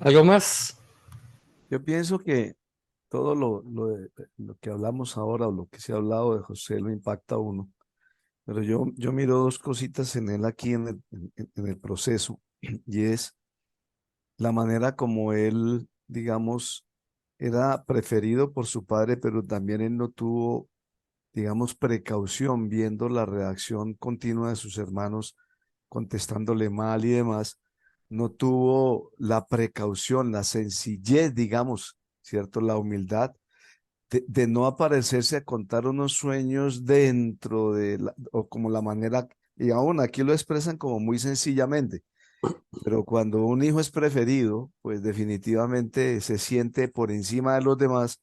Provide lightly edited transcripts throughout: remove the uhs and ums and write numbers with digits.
¿Algo más? Yo pienso que todo lo que hablamos ahora o lo que se ha hablado de José lo impacta a uno, pero yo miro dos cositas en él aquí en el proceso y es la manera como él, digamos, era preferido por su padre, pero también él no tuvo, digamos, precaución viendo la reacción continua de sus hermanos contestándole mal y demás, no tuvo la precaución, la sencillez, digamos, ¿cierto? La humildad de no aparecerse a contar unos sueños dentro o como la manera, y aún aquí lo expresan como muy sencillamente, pero cuando un hijo es preferido, pues definitivamente se siente por encima de los demás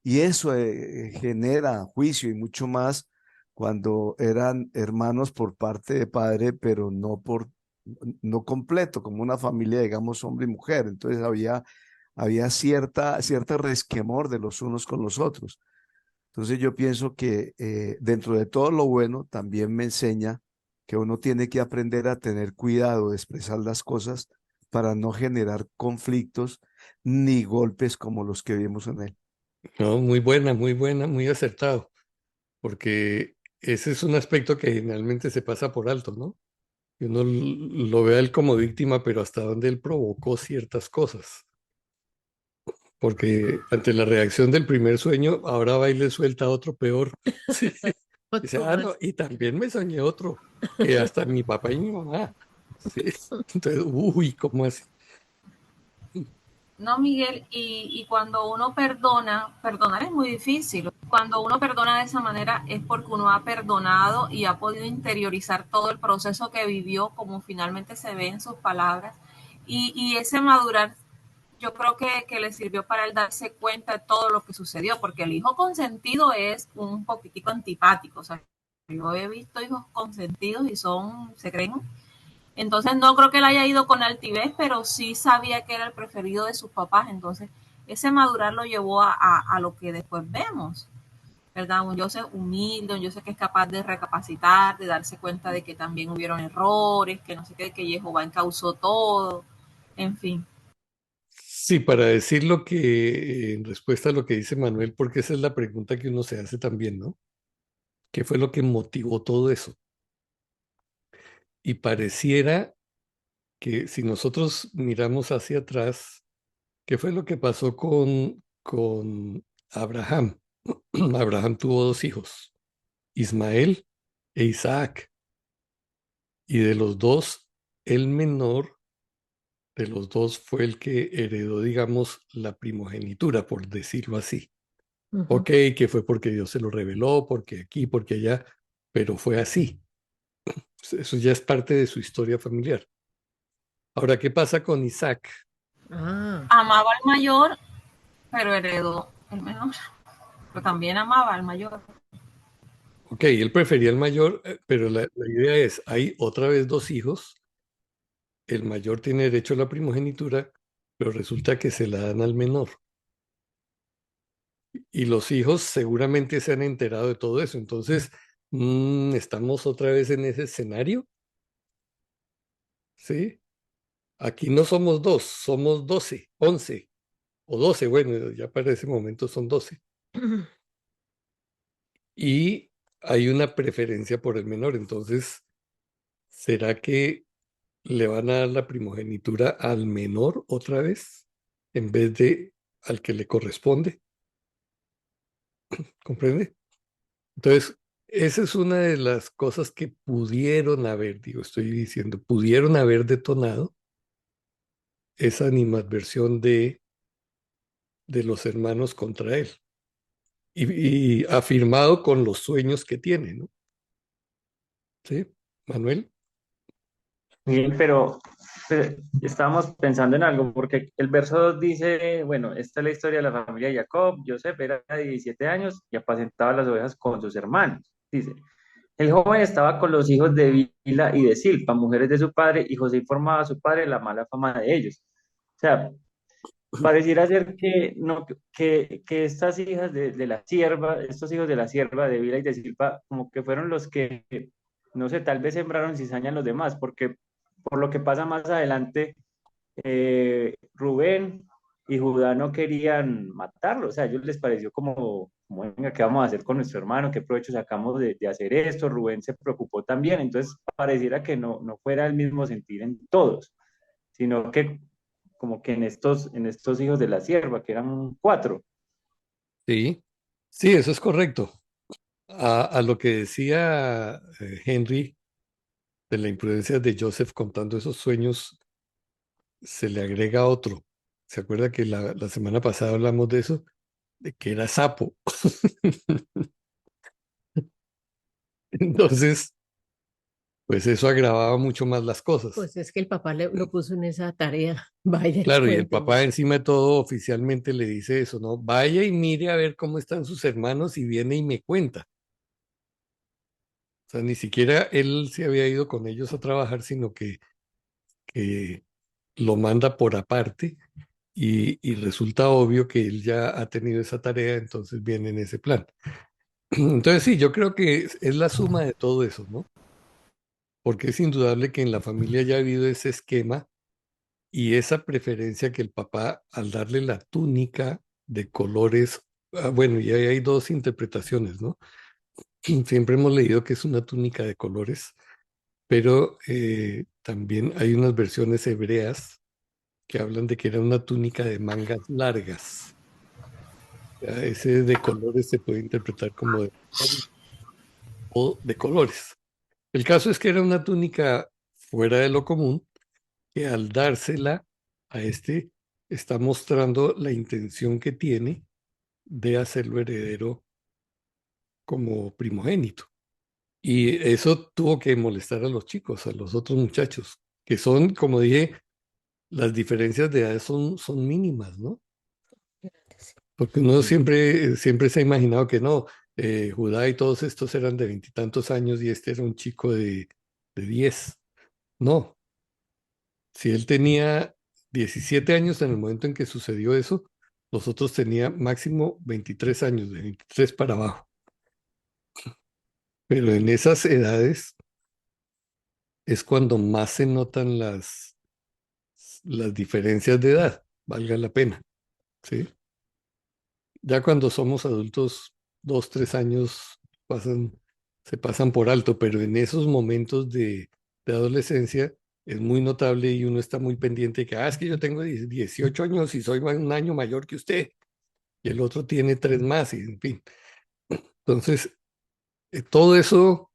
y eso genera juicio y mucho más cuando eran hermanos por parte de padre, pero no completo, como una familia, digamos, hombre y mujer. Entonces había cierta resquemor de los unos con los otros. Entonces yo pienso que dentro de todo lo bueno, también me enseña que uno tiene que aprender a tener cuidado de expresar las cosas para no generar conflictos ni golpes como los que vimos en él. No, muy buena, muy acertado, porque ese es un aspecto que generalmente se pasa por alto, ¿no? Y uno lo ve a él como víctima, pero hasta dónde él provocó ciertas cosas. Porque ante la reacción del primer sueño, ahora va y le suelta otro peor. Sí. Dice, Otro ah, no, más. y también me soñé otro, que hasta mi papá y mi mamá. Sí. Entonces, uy, ¿cómo así? No, Miguel, y cuando uno perdona, perdonar es muy difícil. Cuando uno perdona de esa manera es porque uno ha perdonado y ha podido interiorizar todo el proceso que vivió, como finalmente se ve en sus palabras. Y ese madurar yo creo que le sirvió para él darse cuenta de todo lo que sucedió, porque el hijo consentido es un poquitico antipático. O sea, yo he visto hijos consentidos y se creen. Entonces no creo que él haya ido con altivez, pero sí sabía que era el preferido de sus papás. Entonces ese madurar lo llevó a lo que después vemos, ¿verdad? Un Joseph humilde, un Joseph que es capaz de recapacitar, de darse cuenta de que también hubieron errores, que no sé qué, que Jehová encauzó todo, en fin. Sí, para decir lo que, en respuesta a lo que dice Manuel, porque esa es la pregunta que uno se hace también, ¿no? ¿Qué fue lo que motivó todo eso? Y pareciera que si nosotros miramos hacia atrás, ¿qué fue lo que pasó con Abraham? Abraham tuvo dos hijos, Ismael e Isaac, y de los dos, el menor de los dos fue el que heredó, digamos, la primogenitura, por decirlo así. Ujú. Ok, que fue porque Dios se lo reveló, porque aquí, porque allá, pero fue así. Eso ya es parte de su historia familiar. Ahora, ¿qué pasa con Isaac? Ah, Amaba al mayor, pero heredó el menor. Pero también amaba al mayor. Ok, él prefería el mayor, pero la idea es, hay otra vez dos hijos, el mayor tiene derecho a la primogenitura, pero resulta que se la dan al menor. Y los hijos seguramente se han enterado de todo eso. Entonces, estamos otra vez en ese escenario, ¿sí? Aquí no somos dos, somos 12, 11 o 12. Bueno, ya para ese momento son 12. Y hay una preferencia por el menor. Entonces, ¿será que le van a dar la primogenitura al menor otra vez en vez de al que le corresponde? ¿Comprende? Entonces, esa es una de las cosas que pudieron haber, digo, estoy diciendo, pudieron haber detonado esa animadversión de los hermanos contra él y afirmado con los sueños que tiene, ¿no? ¿Sí, Manuel? Miguel, pero estábamos pensando en algo, porque el verso 2 dice, bueno, esta es la historia de la familia de Jacob. Joseph era de 17 años y apacentaba las ovejas con sus hermanos. Dice, el joven estaba con los hijos de Bila y de Silpa, mujeres de su padre, y José informaba a su padre la mala fama de ellos. O sea, pareciera ser que, no, que estas hijas de la sierva, estos hijos de la sierva de Bila y de Silpa, como que fueron los que, no sé, tal vez sembraron cizaña en los demás, porque por lo que pasa más adelante, Rubén y Judá no querían matarlo, o sea, a ellos les pareció como, venga, ¿qué vamos a hacer con nuestro hermano? ¿Qué provecho sacamos de hacer esto? Rubén se preocupó también, entonces pareciera que no fuera el mismo sentir en todos, sino que como que en estos hijos de la sierva, que eran cuatro. Sí, sí, eso es correcto. A lo que decía Henry de la imprudencia de Joseph contando esos sueños, se le agrega otro. ¿Se acuerda que la semana pasada hablamos de eso? De que era sapo. Entonces, pues eso agravaba mucho más las cosas. Pues es que el papá lo puso en esa tarea. Vaya y Claro, y el papá cuénteme. encima de todo oficialmente le dice eso, ¿no? Vaya y mire a ver cómo están sus hermanos y viene y me cuenta. O sea, ni siquiera él se había ido con ellos a trabajar, sino que lo manda por aparte y resulta obvio que él ya ha tenido esa tarea, entonces viene en ese plan. Entonces sí, yo creo que es la suma de todo eso, ¿no? Porque es indudable que en la familia ya ha habido ese esquema y esa preferencia que el papá, al darle la túnica de colores, bueno, y ahí hay dos interpretaciones, ¿no? Siempre hemos leído que es una túnica de colores, pero también hay unas versiones hebreas que hablan de que era una túnica de mangas largas. Ya, ese de colores se puede interpretar como de o de colores. El caso es que era una túnica fuera de lo común que al dársela a este está mostrando la intención que tiene de hacerlo heredero como primogénito. Y eso tuvo que molestar a los chicos, a los otros muchachos, que son, como dije, las diferencias de edad son mínimas, ¿no? Porque uno Sí. siempre se ha imaginado que no, Judá y todos estos eran de veintitantos años y este era un chico de 10. No, si él tenía 17 años en el momento en que sucedió eso, los otros tenían máximo 23 años, de 23 para abajo. Pero en esas edades es cuando más se notan las diferencias de edad, valga la pena, ¿sí? Ya cuando somos adultos, 2, 3 años pasan, se pasan por alto, pero en esos momentos de adolescencia es muy notable y uno está muy pendiente de que, es que yo tengo 18 años y soy un año mayor que usted, y el otro tiene tres más, y en fin. Entonces, todo eso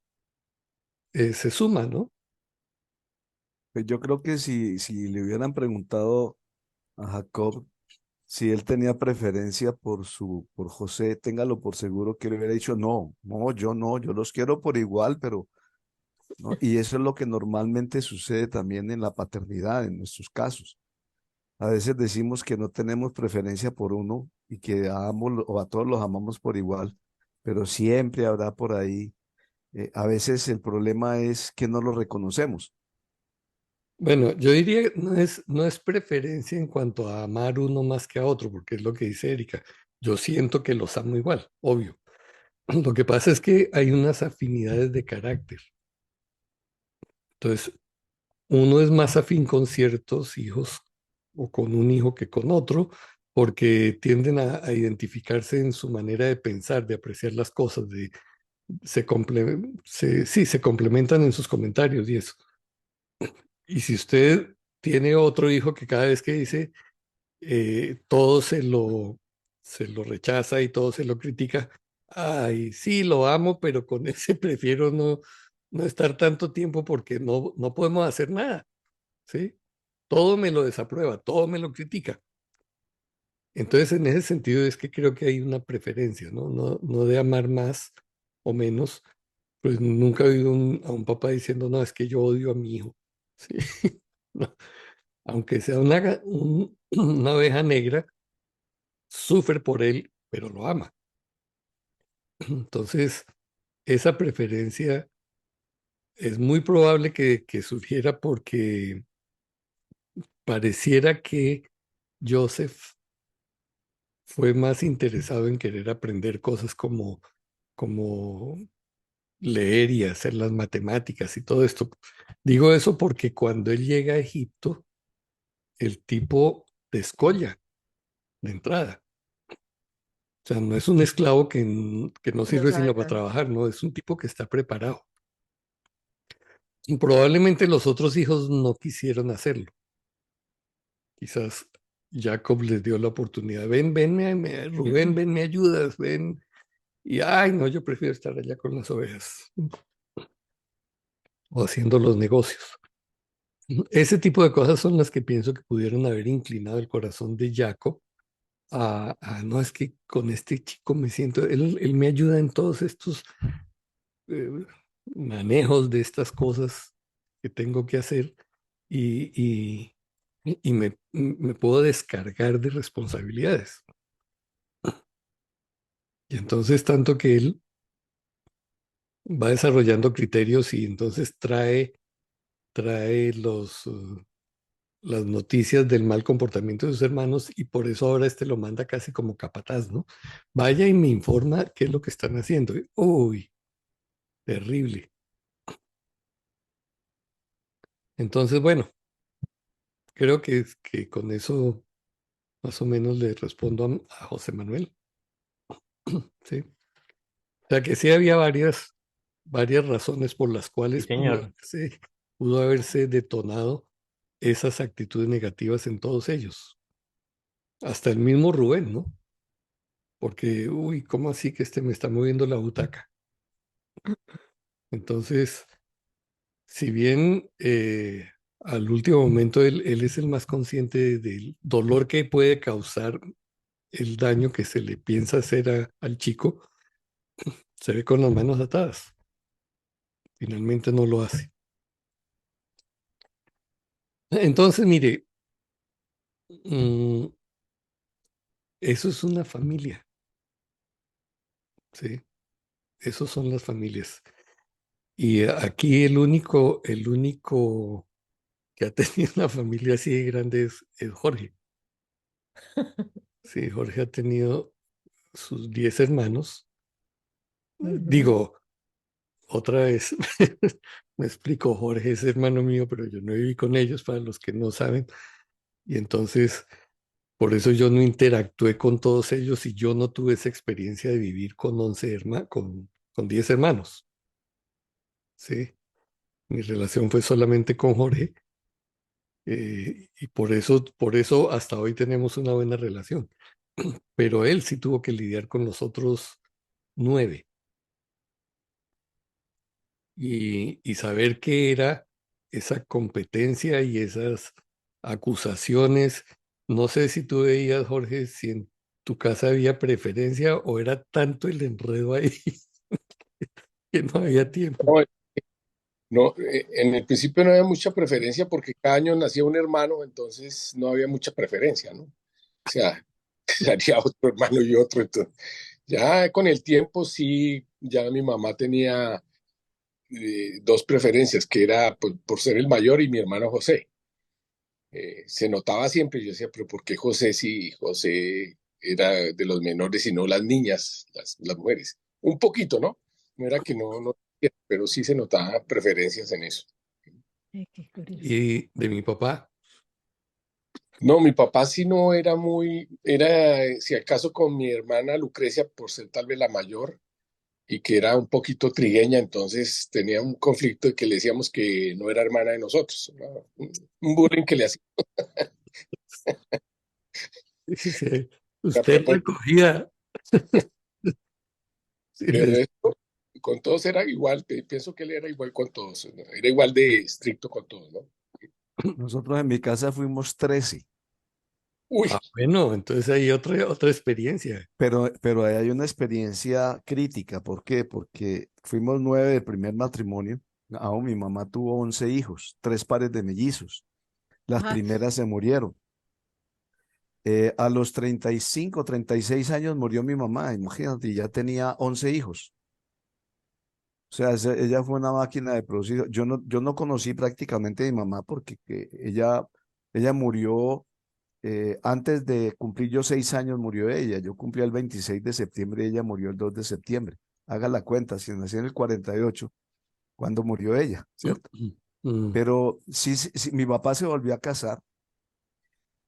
se suma, ¿no? Pues yo creo que si le hubieran preguntado a Jacob si él tenía preferencia por José, téngalo por seguro que le hubiera dicho, no, no, yo no, yo los quiero por igual, pero no. Y eso es lo que normalmente sucede también en la paternidad, en nuestros casos. A veces decimos que no tenemos preferencia por uno y que a ambos o a todos los amamos por igual, pero siempre habrá por ahí. A veces el problema es que no lo reconocemos. Bueno, yo diría que no es preferencia en cuanto a amar uno más que a otro, porque es lo que dice Erika. Yo siento que los amo igual, obvio. Lo que pasa es que hay unas afinidades de carácter. Entonces, uno es más afín con ciertos hijos o con un hijo que con otro, porque tienden a identificarse en su manera de pensar, de apreciar las cosas, sí, se complementan en sus comentarios y eso. Y si usted tiene otro hijo que cada vez que dice todo se lo rechaza y todo se lo critica, ay, sí, lo amo, pero con ese prefiero no estar tanto tiempo porque no podemos hacer nada, ¿sí? Todo me lo desaprueba, todo me lo critica. Entonces, en ese sentido es que creo que hay una preferencia, ¿no? No de amar más o menos. Pues nunca he oído a un papá diciendo, no, es que yo odio a mi hijo. Sí. No. Aunque sea una oveja negra, sufre por él, pero lo ama. Entonces, esa preferencia es muy probable que surgiera porque pareciera que Joseph fue más interesado en querer aprender cosas como leer y hacer las matemáticas y todo esto. Digo eso porque cuando él llega a Egipto, el tipo descolla de entrada. O sea, no es un esclavo que no Que no sirve sabe sino para nada. trabajar, no, es un tipo que está preparado. Y probablemente los otros hijos no quisieron hacerlo. Quizás Jacob les dio la oportunidad. Ven, ven, Rubén, ven, me ayudas, ven. Y, ay, no, yo prefiero estar allá con las ovejas o haciendo los negocios. Ese tipo de cosas son las que pienso que pudieron haber inclinado el corazón de Jacob no, es que con este chico me siento, él me ayuda en todos estos eh, manejos de estas cosas que tengo que hacer y, y me puedo descargar de responsabilidades. Y entonces tanto que él va desarrollando criterios y entonces trae las noticias del mal comportamiento de sus hermanos y por eso ahora este lo manda casi como capataz, ¿no? Vaya y me informa qué es lo que están haciendo. Uy, terrible. Entonces, bueno, creo que con eso más o menos le respondo a José Manuel, ¿sí? O sea que sí había varias razones por las Sí, cuales señor. pudo haberse detonado esas actitudes negativas en todos ellos. Hasta el mismo Rubén, ¿no? Porque, uy, ¿cómo así que este me está moviendo la butaca? Entonces, si bien al último momento él es el más consciente del dolor que puede causar el daño que se le piensa hacer al chico, se ve con las manos atadas. Finalmente no lo hace. Entonces, mire, mm, eso es una familia, ¿sí? Esos son las familias. Y aquí el único que ha tenido una familia así de grande es Jorge. Sí, Jorge ha tenido sus 10 hermanos. Ujú. Digo, otra vez, me explico, Jorge es hermano mío, pero yo no viví con ellos, para los que no saben. Y entonces, por eso yo no interactué con todos ellos y yo no tuve esa experiencia de vivir con 11 hermanos, con 10 hermanos. Sí, mi relación fue solamente con Jorge y por eso hasta hoy tenemos una buena relación. Pero él sí tuvo que lidiar con los otros 9 y saber qué era esa competencia y esas acusaciones. No sé si tú veías, Jorge, si en tu casa había preferencia o era tanto el enredo ahí que no había tiempo. No, no, en el principio no había mucha preferencia porque cada año nacía un hermano, entonces no había mucha preferencia, ¿no? O sea, haría otro hermano y otro. Entonces, ya con el tiempo sí, ya mi mamá tenía dos preferencias, que era por ser el mayor y mi hermano José. Se notaba siempre, yo decía, pero ¿por qué José si José era de los menores y no las niñas, las mujeres? Un poquito, ¿no? No era que no, pero sí se notaban preferencias en eso. Ay, qué curioso. Y de mi papá, No, mi papá sí no era muy, era si acaso con mi hermana Lucrecia por ser tal vez la mayor y que era un poquito trigueña, entonces tenía un conflicto de que le decíamos que no era hermana de nosotros, ¿no? Un bullying que le hacía. dice, usted Pero recogía, sí, de resto, con todos era igual, pienso que él era igual con todos, ¿no? Era igual de estricto con todos, ¿no? Nosotros en mi casa fuimos 13, Uy, bueno, entonces hay otra experiencia. pero ahí hay una experiencia crítica. ¿Por qué? Porque fuimos 9 del primer matrimonio. Aún mi mamá tuvo 11 hijos, 3 pares de mellizos. Las Ah, primeras se murieron. A los 35, 36 años murió mi mamá, imagínate, y ya tenía 11 hijos. O sea, ella fue una máquina de producir. Yo no conocí prácticamente a mi mamá porque ella murió antes de cumplir yo 6 años, murió ella. Yo cumplí el 26 de septiembre y ella murió el 2 de septiembre. Haga la cuenta, si nací en el 48, ¿cuándo murió ella? ¿Cierto? Mm, Pero sí, sí, sí, mi papá se volvió a casar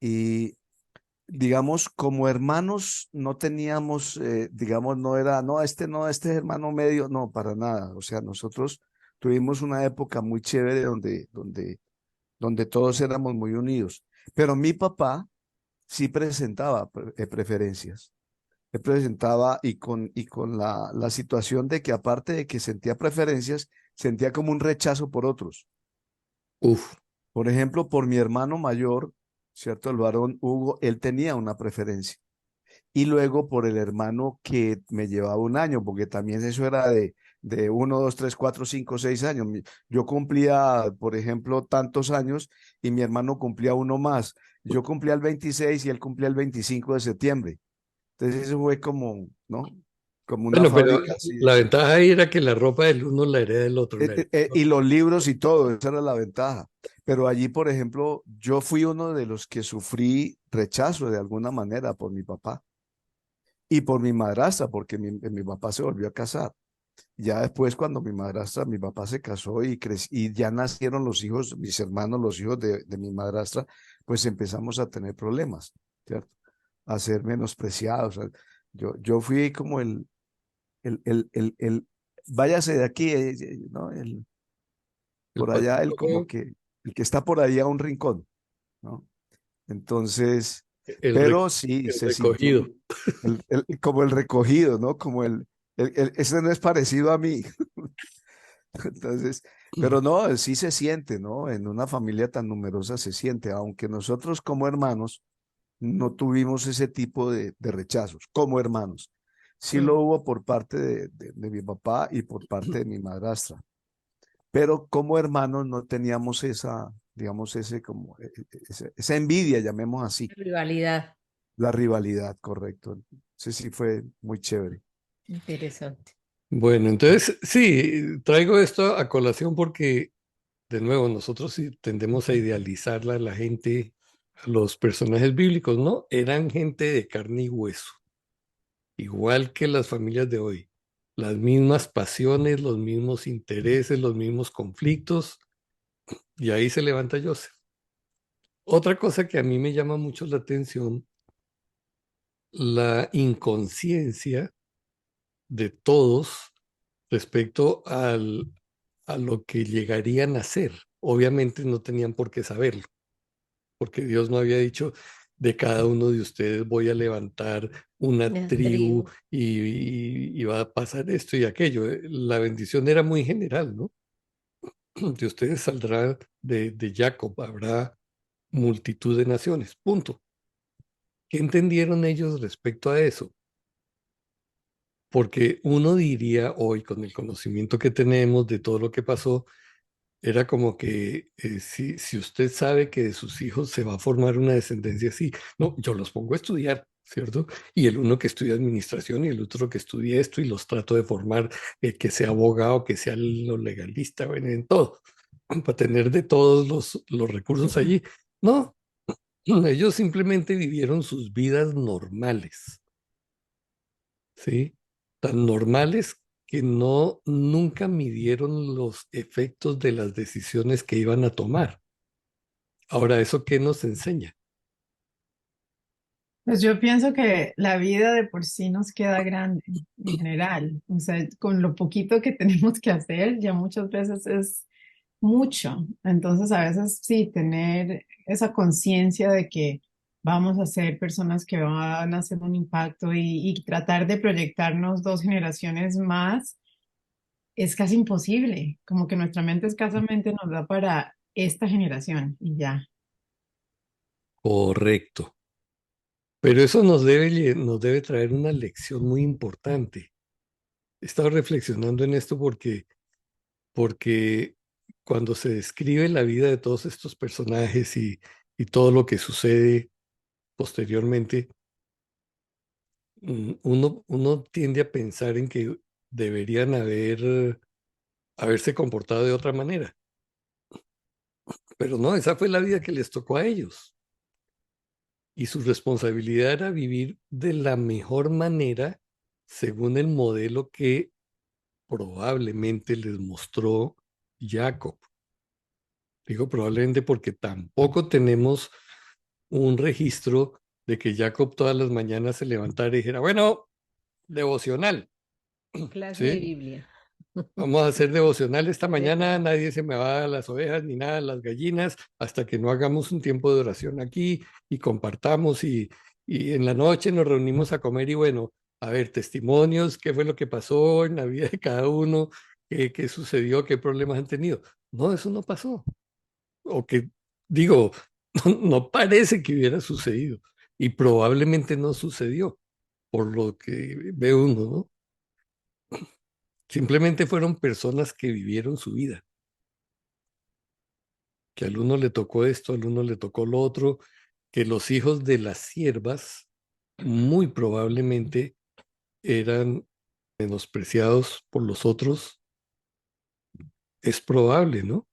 Y digamos, como hermanos no teníamos, digamos, no era, no, este es hermano medio, no, para nada. O sea, nosotros tuvimos una época muy chévere donde todos éramos muy unidos. Pero mi papá sí presentaba preferencias. Él presentaba y con la situación de que aparte de que sentía preferencias, sentía como un rechazo por otros. Uf, Por ejemplo, por mi hermano mayor, ¿cierto? El varón Hugo, él tenía una preferencia. Y luego por el hermano que me llevaba un año, porque también eso era de 1, 2, 3, 4, 5, 6 años. Yo cumplía, por ejemplo, tantos años y mi hermano cumplía uno más. Yo cumplía el 26 y él cumplía el 25 de septiembre. Entonces eso fue como, ¿no? Como una bueno, pero fábrica así. la ventaja ahí era que la ropa del uno la hereda del otro. Y los libros y todo, esa era la ventaja. Pero allí, por ejemplo, yo fui uno de los que sufrí rechazo de alguna manera por mi papá y por mi madrastra, porque mi papá se volvió a casar. Ya después, cuando mi papá se casó y ya nacieron los hijos, mis hermanos, los hijos de mi madrastra, pues empezamos a tener problemas, ¿cierto? A ser menospreciados. Yo fui como el váyase de aquí, ¿no? El Por allá, patrimonio, el que está por ahí a un rincón, ¿no? Entonces, el, pero sí, el se sintió recogido. como el recogido, ¿no? Como ese no es parecido a mí. Entonces, pero no, sí se siente, ¿no? En una familia tan numerosa se siente, aunque nosotros como hermanos no tuvimos ese tipo de rechazos, como hermanos. Sí lo Mm. hubo por parte de mi papá y por parte de mi madrastra, pero como hermanos no teníamos esa, digamos, esa envidia, llamemos así, Rivalidad. la rivalidad, correcto. Sí fue muy chévere. Interesante. Bueno, entonces sí, traigo esto a colación porque, de nuevo, nosotros sí tendemos a idealizar a la gente, a los personajes bíblicos, ¿no? Eran gente de carne y hueso, igual que las familias de hoy. Las mismas pasiones, los mismos intereses, los mismos conflictos, y ahí se levanta Joseph. Otra cosa que a mí me llama mucho la atención, la inconsciencia de todos respecto a lo que llegarían a ser. Obviamente no tenían por qué saberlo, porque Dios no había dicho, de cada uno de ustedes voy a levantar una La tribu tribu. y va a pasar esto y aquello. La bendición era muy general, ¿no? De ustedes saldrá de Jacob, habrá multitud de naciones, punto. ¿Qué entendieron ellos respecto a eso? Porque uno diría hoy, con el conocimiento que tenemos de todo lo que pasó, era como que si usted sabe que de sus hijos se va a formar una descendencia así, no, yo los pongo a estudiar, ¿cierto? Y el uno que estudia administración y el otro que estudia esto y los trato de formar, que sea abogado, que sea lo legalista, bueno, en todo, para tener de todos los recursos allí. No, ellos simplemente vivieron sus vidas normales, ¿sí? Tan normales que no nunca midieron los efectos de las decisiones que iban a tomar. Ahora, ¿eso qué nos enseña? Pues yo pienso que la vida de por sí nos queda grande en general. O sea, con lo poquito que tenemos que hacer, ya muchas veces es mucho. Entonces, a veces sí, tener esa conciencia de que vamos a ser personas que van a hacer un impacto y tratar de proyectarnos 2 generaciones más es casi imposible. Como que nuestra mente escasamente nos da para esta generación y ya. Correcto. Pero eso nos debe traer una lección muy importante. He estado reflexionando en esto porque cuando se describe la vida de todos estos personajes y todo lo que sucede posteriormente, uno tiende a pensar en que deberían haberse comportado de otra manera. Pero no, esa fue la vida que les tocó a ellos. Y su responsabilidad era vivir de la mejor manera según el modelo que probablemente les mostró Jacob. Digo probablemente porque tampoco tenemos un registro de que Jacob todas las mañanas se levantara y dijera, bueno, devocional, Clase de ¿sí? Biblia. Vamos a hacer devocional esta mañana, Verdad. nadie se me va a las ovejas ni nada, a las gallinas, hasta que no hagamos un tiempo de oración aquí y compartamos y en la noche nos reunimos a comer y bueno, a ver, testimonios, qué fue lo que pasó en la vida de cada uno, qué sucedió, qué problemas han tenido. No, eso no pasó. O que digo, no parece que hubiera sucedido y probablemente no sucedió, por lo que ve uno, ¿no? Simplemente fueron personas que vivieron su vida, que al uno le tocó esto, al uno le tocó lo otro, que los hijos de las siervas muy probablemente eran menospreciados por los otros. Es probable, ¿no?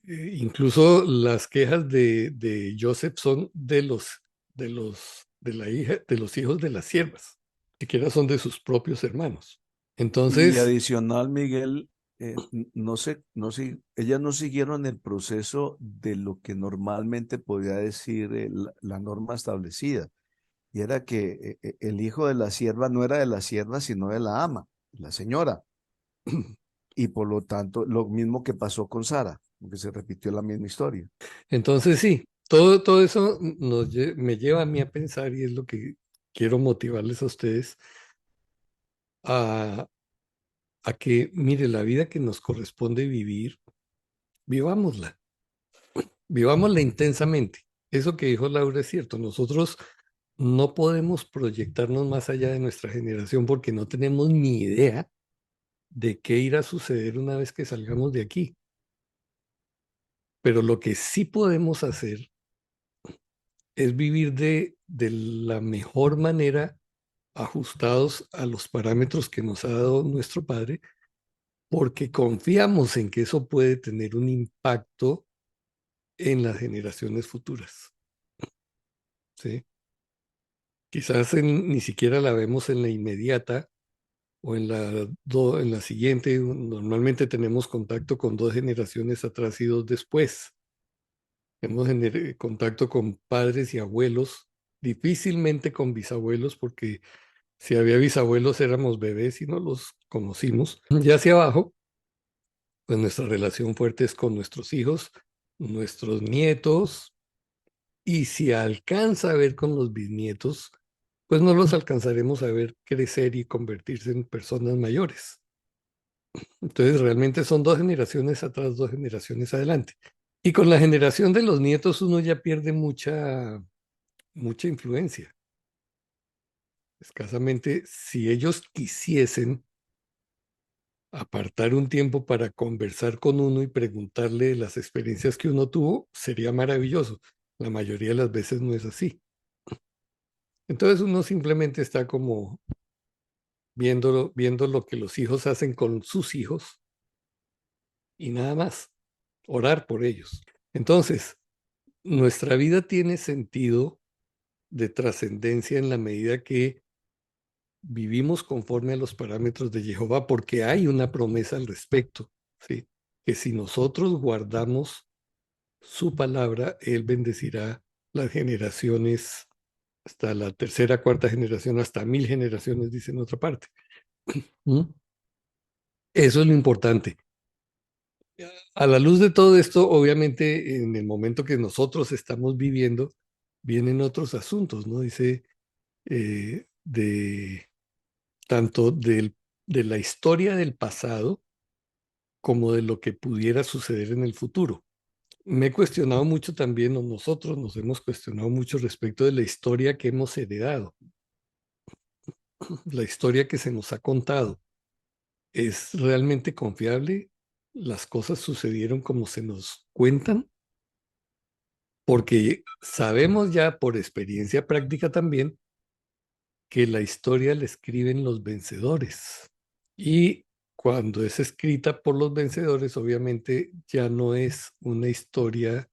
Incluso las quejas de Joseph son de la hija, de los hijos de las siervas, ni siquiera son de sus propios hermanos. Y Entonces, adicional, Miguel, no sé, ellas no siguieron el proceso de lo que normalmente podría decir la norma establecida, y era que el hijo de la sierva no era de la sierva, sino de la ama, la señora. Y por lo tanto, lo mismo que pasó con Sara, porque se repitió la misma historia. entonces sí, todo eso me lleva a mí a pensar y es lo que quiero motivarles a ustedes a, a que, mire, la vida que nos corresponde vivir, vivámosla, vivámosla intensamente. Eso que dijo Laura es cierto, nosotros no podemos proyectarnos más allá de nuestra generación porque no tenemos ni idea de qué irá a suceder una vez que salgamos de aquí. Pero lo que sí podemos hacer es vivir de la mejor manera ajustados a los parámetros que nos ha dado nuestro Padre, porque confiamos en que eso puede tener un impacto en las generaciones futuras. ¿Sí? Quizás ni siquiera la vemos en la inmediata o en la siguiente. Normalmente tenemos contacto con 2 generaciones atrás y 2 después. Hemos contacto con padres y abuelos, difícilmente con bisabuelos, porque si había bisabuelos éramos bebés y no los conocimos. Y hacia abajo, pues nuestra relación fuerte es con nuestros hijos, nuestros nietos, y si alcanza a ver con los bisnietos, pues no los alcanzaremos a ver crecer y convertirse en personas mayores. Entonces realmente son 2 generaciones atrás, 2 generaciones adelante. Y con la generación de los nietos uno ya pierde mucha influencia. Escasamente, si ellos quisiesen apartar un tiempo para conversar con uno y preguntarle las experiencias que uno tuvo, sería maravilloso. La mayoría de las veces no es así. Entonces uno simplemente está como viendo lo que los hijos hacen con sus hijos y nada más, orar por ellos. Entonces, nuestra vida tiene sentido de trascendencia en la medida que vivimos conforme a los parámetros de Jehová, porque hay una promesa al respecto, ¿sí? Que si nosotros guardamos su palabra, Él bendecirá las generaciones, hasta la tercera, cuarta generación, hasta 1000 generaciones, dice en otra parte. ¿Mm? Eso es lo importante. A la luz de todo esto, obviamente, en el momento que nosotros estamos viviendo, vienen otros asuntos, ¿no? Dice, de tanto de la historia del pasado como de lo que pudiera suceder en el futuro. Me he cuestionado mucho también, o nosotros nos hemos cuestionado mucho respecto de la historia que hemos heredado, la historia que se nos ha contado. ¿Es realmente confiable? ¿Las cosas sucedieron como se nos cuentan? Porque sabemos ya por experiencia práctica también que la historia la escriben los vencedores. Y cuando es escrita por los vencedores, obviamente ya no es una historia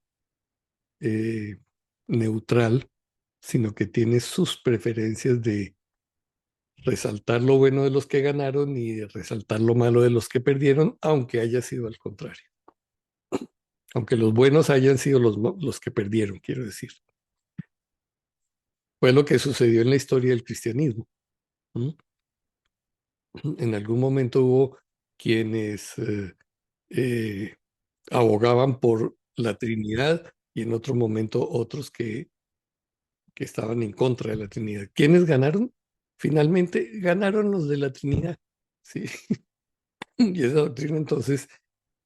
eh, neutral, sino que tiene sus preferencias de resaltar lo bueno de los que ganaron y de resaltar lo malo de los que perdieron, aunque haya sido al contrario. aunque los buenos hayan sido los que perdieron, quiero decir. Fue lo que sucedió en la historia del cristianismo. ¿Mm? En algún momento hubo quienes eh, abogaban por la Trinidad y en otro momento otros que estaban en contra de la Trinidad. ¿Quiénes ganaron? Finalmente ganaron los de la Trinidad. Sí. Y esa doctrina entonces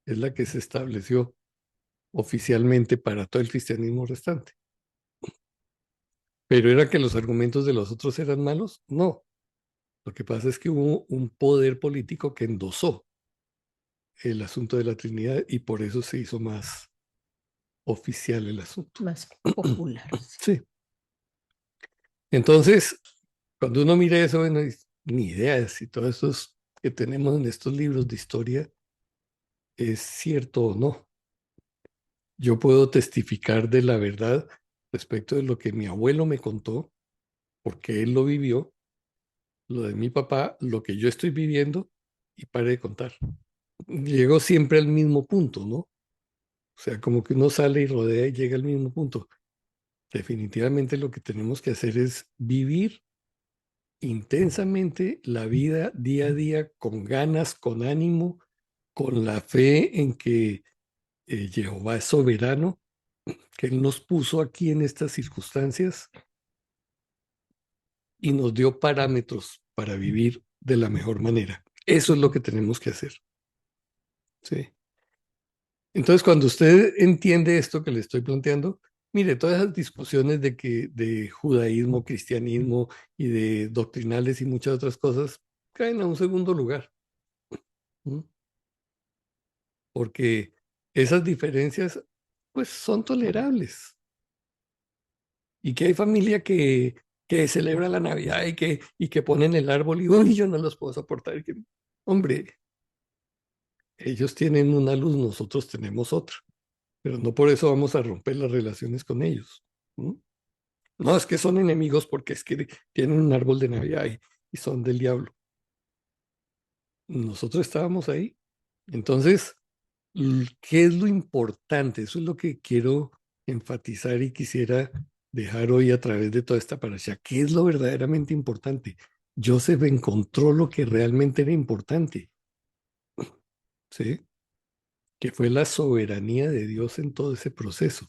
es la que se estableció oficialmente para todo el cristianismo restante. ¿Pero era que los argumentos de los otros eran malos? No. Lo que pasa es que hubo un poder político que endosó el asunto de la Trinidad y por eso se hizo más oficial el asunto. Más popular. Sí. Entonces, cuando uno mira eso, bueno, ni idea si todo esto que tenemos en estos libros de historia es cierto o no. Yo puedo testificar de la verdad respecto de lo que mi abuelo me contó, porque él lo vivió, lo de mi papá, lo que yo estoy viviendo, y pare de contar. Llego siempre al mismo punto, ¿no? O sea, como que uno sale y rodea y llega al mismo punto. Definitivamente lo que tenemos que hacer es vivir intensamente la vida día a día con ganas, con ánimo, con la fe en que Jehová es soberano, que Él nos puso aquí en estas circunstancias y nos dio parámetros para vivir de la mejor manera. Eso es lo que tenemos que hacer. Sí. Entonces, cuando usted entiende esto que le estoy planteando, mire, todas esas discusiones de judaísmo, cristianismo y de doctrinales y muchas otras cosas caen a un segundo lugar. ¿Mm? Porque esas diferencias, pues, son tolerables. Y que hay familia que celebra la Navidad y que ponen el árbol y uy, yo no los puedo soportar. Hombre, ellos tienen una luz, nosotros tenemos otra, pero no por eso vamos a romper las relaciones con ellos. ¿No? No, es que son enemigos porque es que tienen un árbol de Navidad y son del diablo. Nosotros estábamos ahí. Entonces, ¿qué es lo importante? Eso es lo que quiero enfatizar y quisiera dejar hoy a través de toda esta parasha. ¿Qué es lo verdaderamente importante? Joseph encontró lo que realmente era importante, ¿sí? Que fue la soberanía de Dios en todo ese proceso.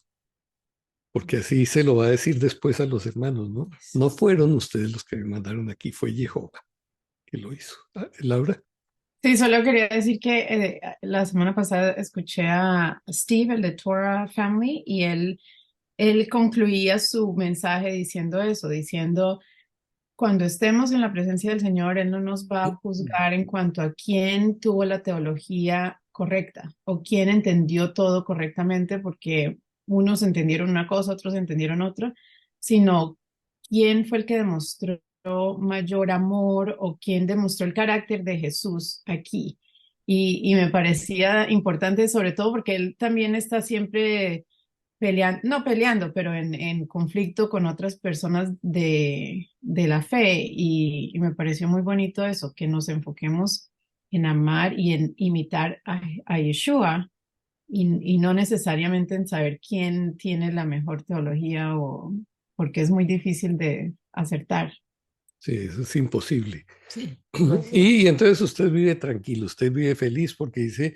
Porque así se lo va a decir después a los hermanos, ¿no? No fueron ustedes los que me mandaron aquí, fue Jehová que lo hizo. Ah, Laura. Sí, solo quería decir que la semana pasada escuché a Steve, el de Torah Family, y él concluía su mensaje diciendo eso, diciendo, cuando estemos en la presencia del Señor, Él no nos va a juzgar en cuanto a quién tuvo la teología correcta o quién entendió todo correctamente, porque unos entendieron una cosa, otros entendieron otra, sino quién fue el que demostró mayor amor o quién demostró el carácter de Jesús aquí. Y me parecía importante, sobre todo porque Él también está siempre peleando, no peleando, pero en conflicto con otras personas de la fe. Y me pareció muy bonito eso, que nos enfoquemos en amar y en imitar a Yeshua y no necesariamente en saber quién tiene la mejor teología o porque es muy difícil de acertar. Sí, eso es imposible. Sí. Y entonces usted vive tranquilo, usted vive feliz porque dice,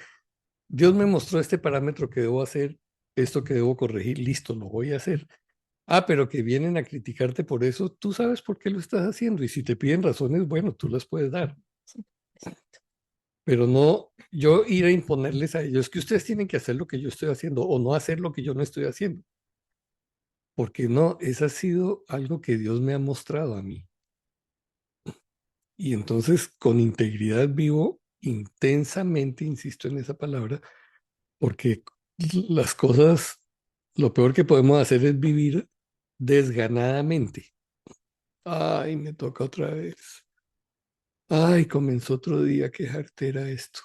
Dios me mostró este parámetro que debo hacer, esto que debo corregir, listo, lo voy a hacer. Ah, pero que vienen a criticarte por eso, tú sabes por qué lo estás haciendo y si te piden razones, bueno, tú las puedes dar, Exacto. pero no yo ir a imponerles a ellos que ustedes tienen que hacer lo que yo estoy haciendo o no hacer lo que yo no estoy haciendo, porque no, eso ha sido algo que Dios me ha mostrado a mí. Y entonces con integridad vivo intensamente, insisto en esa palabra, porque las cosas, lo peor que podemos hacer es vivir desganadamente. Ay, me toca otra vez. Ay, comenzó otro día, qué jartera esto.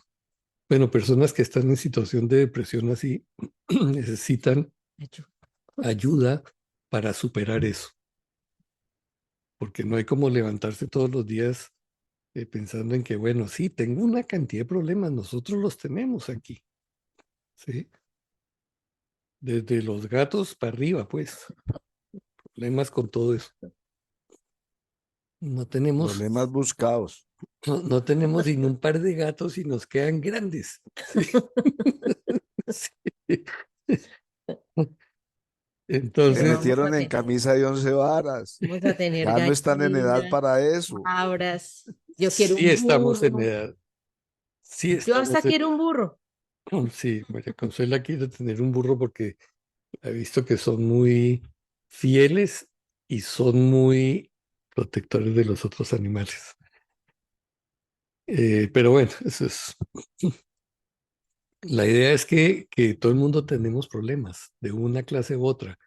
Bueno, personas que están en situación de depresión así necesitan ayuda para superar eso, porque no hay como levantarse todos los días pensando en que, bueno, sí, tengo una cantidad de problemas, nosotros los tenemos aquí, ¿sí? desde los gatos para arriba, pues, problemas con todo eso. No tenemos, Problemas buscados. no tenemos sino un par de gatos y nos quedan grandes. Sí. Se Entonces, Vamos a metieron en tener, camisa de 11 varas. vamos a tener Ya no están en edad gallinas, para eso. cabras. Yo quiero sí un estamos en burro. edad, sí Yo hasta estamos en quiero un burro. sí, María Consuela quiere tener un burro porque he visto que son muy fieles y son muy protectores de los otros animales. Pero bueno, eso es. La idea es que todo el mundo tenemos problemas de una clase u otra.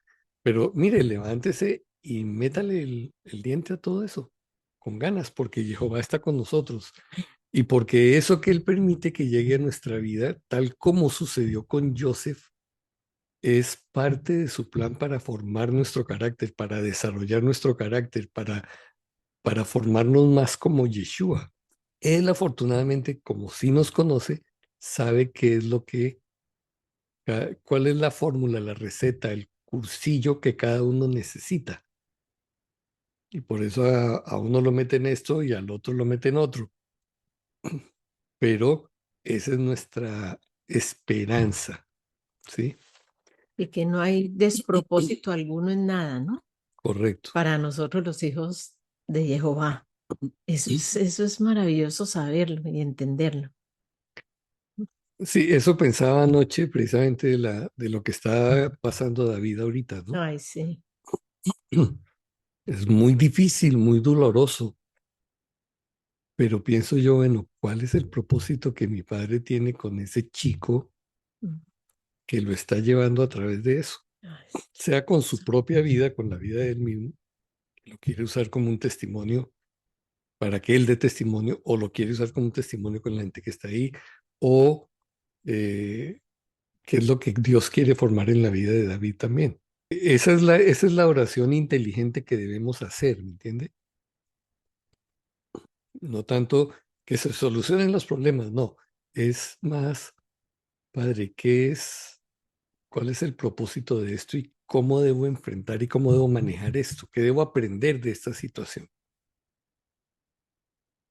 Pero mire, levántese y métale el diente a todo eso, con ganas, porque Jehová está con nosotros. Y porque eso que Él permite que llegue a nuestra vida, tal como sucedió con Joseph, es parte de su plan para formar nuestro carácter, para desarrollar nuestro carácter, para formarnos más como Yeshua. Él afortunadamente, como sí nos conoce, sabe qué es lo que, cuál es la fórmula, la receta, el cursillo que cada uno necesita. Y por eso a uno lo mete en esto y al otro lo mete en otro. Pero esa es nuestra esperanza, ¿sí? Y que no hay despropósito alguno en nada, ¿no? Correcto. Para nosotros los hijos de Jehová. Eso es maravilloso saberlo y entenderlo. Sí, eso pensaba anoche precisamente de lo que está pasando David ahorita, ¿no? Ay, sí. Es muy difícil, muy doloroso, pero pienso yo, bueno, ¿cuál es el propósito que mi padre tiene con ese chico Mm. que lo está llevando a través de eso? Ay, Sea con su propia vida, con la vida de él mismo, lo quiere usar como un testimonio para que él dé testimonio, o lo quiere usar como un testimonio con la gente que está ahí, o qué es lo que Dios quiere formar en la vida de David también. Esa es la oración inteligente que debemos hacer, ¿me entiende? No tanto que se solucionen los problemas, no. Es más, Padre, cuál es el propósito de esto y cómo debo enfrentar y cómo debo manejar esto? ¿Qué debo aprender de esta situación?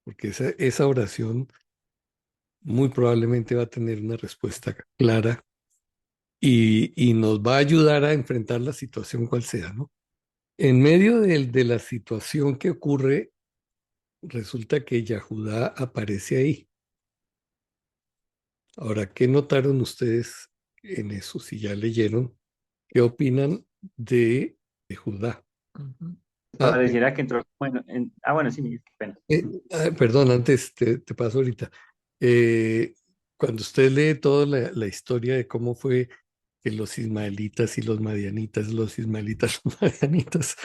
Porque esa oración muy probablemente va a tener una respuesta clara y nos va a ayudar a enfrentar la situación cual sea, ¿no? En medio de la situación que ocurre, resulta que Yahudá aparece ahí. Ahora, ¿qué notaron ustedes en eso? Si ya leyeron, ¿qué opinan de Judá? ujú. Ah, Pareciera que entró, bueno, bueno, sí, Miguel, qué pena. perdón, antes te paso ahorita. Eh, Cuando usted lee toda la historia de cómo fue que los ismaelitas y los ismaelitas, los madianitas,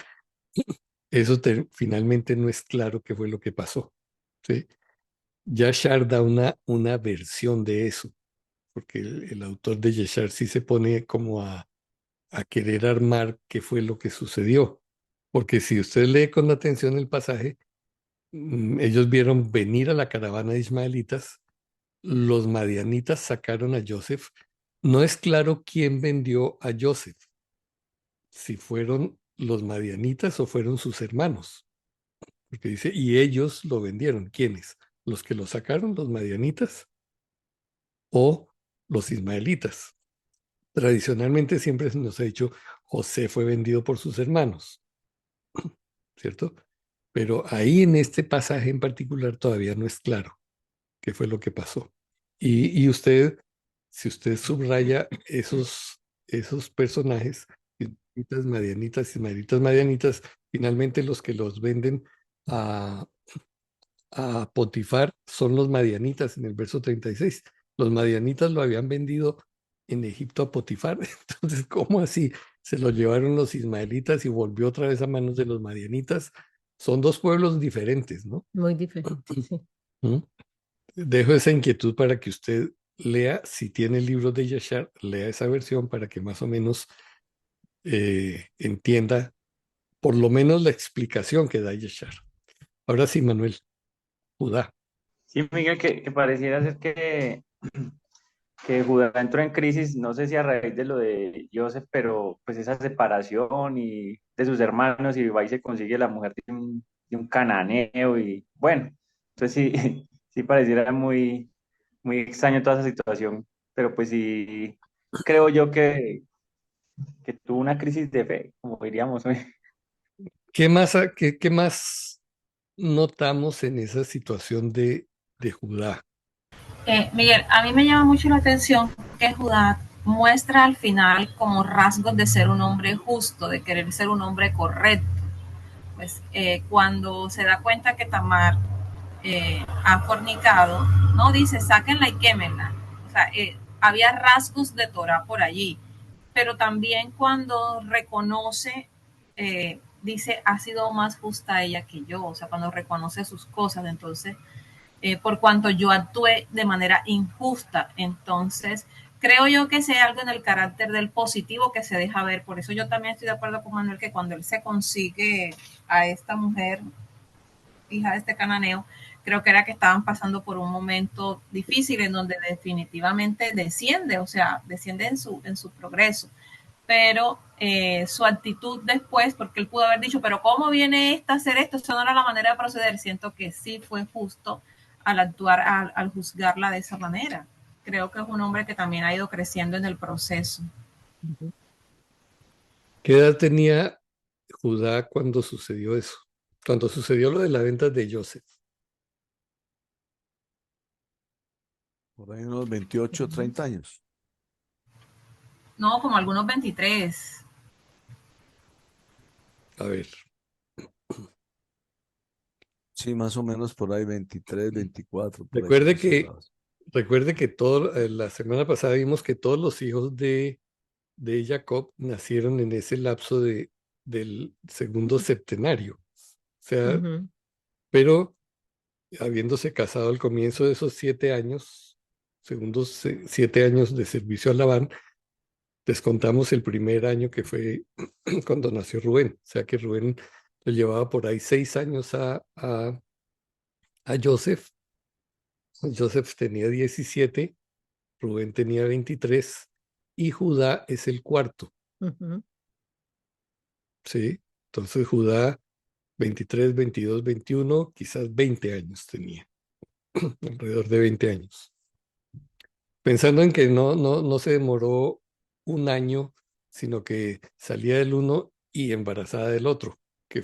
eso finalmente no es claro qué fue lo que pasó, ¿sí? Yashar da una versión de eso, porque el autor de Yashar sí se pone como a querer armar qué fue lo que sucedió. Porque si usted lee con atención el pasaje, ellos vieron venir a la caravana de ismaelitas, los madianitas sacaron a Joseph. No es claro quién vendió a Joseph, si fueron los madianitas o fueron sus hermanos, porque dice, y ellos lo vendieron. ¿Quiénes? ¿Los que lo sacaron, los madianitas o los ismaelitas? Tradicionalmente siempre se nos ha dicho, José fue vendido por sus hermanos, ¿cierto? Pero ahí en este pasaje en particular todavía no es claro qué fue lo que pasó. Y usted, si usted subraya esos personajes, madianitas, ismaelitas, madianitas, finalmente los que los venden a, a Potifar son los madianitas en el verso 36. Los madianitas lo habían vendido en Egipto a Potifar. Entonces, ¿cómo así? Se lo llevaron los ismaelitas y volvió otra vez a manos de los madianitas. Son dos pueblos diferentes, ¿no? Muy diferente, sí. ¿Mm? Dejo esa inquietud para que usted lea, si tiene el libro de Yashar, lea esa versión para que más o menos entienda por lo menos la explicación que da Yashar. Ahora sí, Manuel, Judá. Sí, Miguel, que pareciera ser que que Judá entró en crisis, no sé si a raíz de lo de Joseph, pero pues esa separación y de sus hermanos y va y se consigue la mujer de un cananeo y bueno, entonces sí, sí pareciera muy, muy extraño toda esa situación, pero pues sí creo yo que tuvo una crisis de fe, como diríamos hoy. Qué más notamos en esa situación de Judá? Miguel, a mí me llama mucho la atención que Judá muestra al final como rasgos de ser un hombre justo, de querer ser un hombre correcto. Pues cuando se da cuenta que Tamar ha fornicado, no dice sáquenla y quémenla. O sea, había rasgos de Torah por allí, pero también cuando reconoce, dice, ha sido más justa ella que yo, o sea, cuando reconoce sus cosas, entonces por cuanto yo actué de manera injusta. Entonces, creo yo que sea algo en el carácter del positivo que se deja ver. Por eso yo también estoy de acuerdo con Manuel que cuando él se consigue a esta mujer, hija de este cananeo, creo que era que estaban pasando por un momento difícil en donde definitivamente desciende, o sea, desciende en su progreso. Pero su actitud después, porque él pudo haber dicho, pero ¿cómo viene esta a hacer esto? Eso no era la manera de proceder. Siento que sí fue justo al actuar, al juzgarla de esa manera. Creo que es un hombre que también ha ido creciendo en el proceso. ¿Qué edad tenía Judá cuando sucedió eso? Cuando sucedió lo de la venta de Joseph. Por ahí unos 28, 30 años. No, como algunos 23. A ver, Sí, más o menos por ahí 23, 24, por ahí por recuerde esos que, lados. recuerde que la semana pasada vimos que todos los hijos de Jacob nacieron en ese lapso del segundo septenario. O sea, Ujú. pero habiéndose casado al comienzo de esos 7 años, segundos 7 años de servicio a Labán, descontamos el primer año que fue cuando nació Rubén. O sea que Rubén le llevaba por ahí 6 años a Joseph. Joseph tenía 17, Rubén tenía 23 y Judá es el cuarto, Ujú. ¿sí? Entonces Judá 23, 22, 21, quizás 20 años tenía, alrededor de 20 años. Pensando en que no se demoró un año, sino que salía del uno y embarazada del otro, que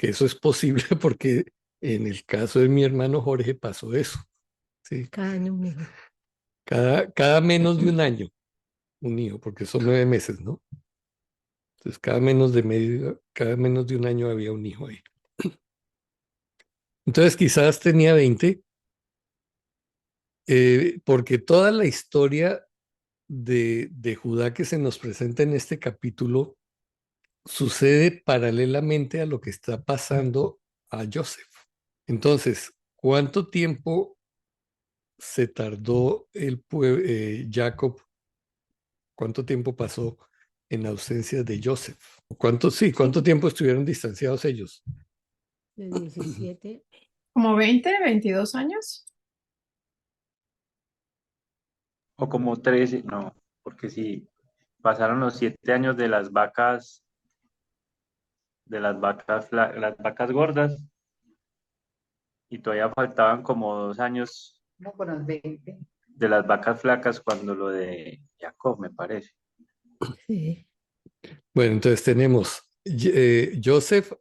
eso es posible porque en el caso de mi hermano Jorge pasó eso, ¿sí? Cada año un hijo. Cada menos de un año, un hijo, porque son 9 meses, ¿no? Entonces cada menos de un año había un hijo ahí. Entonces quizás tenía 20, porque toda la historia de Judá que se nos presenta en este capítulo sucede paralelamente a lo que está pasando a Joseph. Entonces, ¿cuánto tiempo se tardó Jacob? ¿Cuánto tiempo pasó en ausencia de Joseph? ¿Cuánto tiempo estuvieron distanciados ellos? De 17. Como 20, 22 años. O como 13, no, porque si pasaron los 7 años las vacas gordas, y todavía faltaban como 2 años de las vacas flacas cuando lo de Jacob, me parece. Sí, Bueno, entonces tenemos, Joseph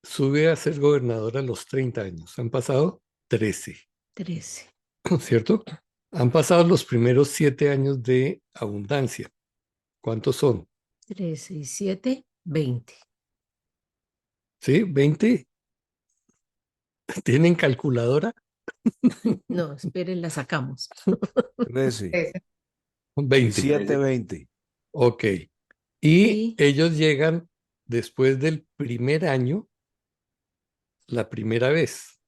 sube a ser gobernador a los 30 años. Han pasado 13, 13. ¿cierto? Han pasado los primeros 7 años de abundancia. ¿Cuántos son? 13 y 7, 20. ¿Sí? ¿20? ¿Tienen calculadora? No, esperen, la sacamos. 13 y 20. 7, 20. Ok. Y Y ellos llegan después del primer año, la primera vez,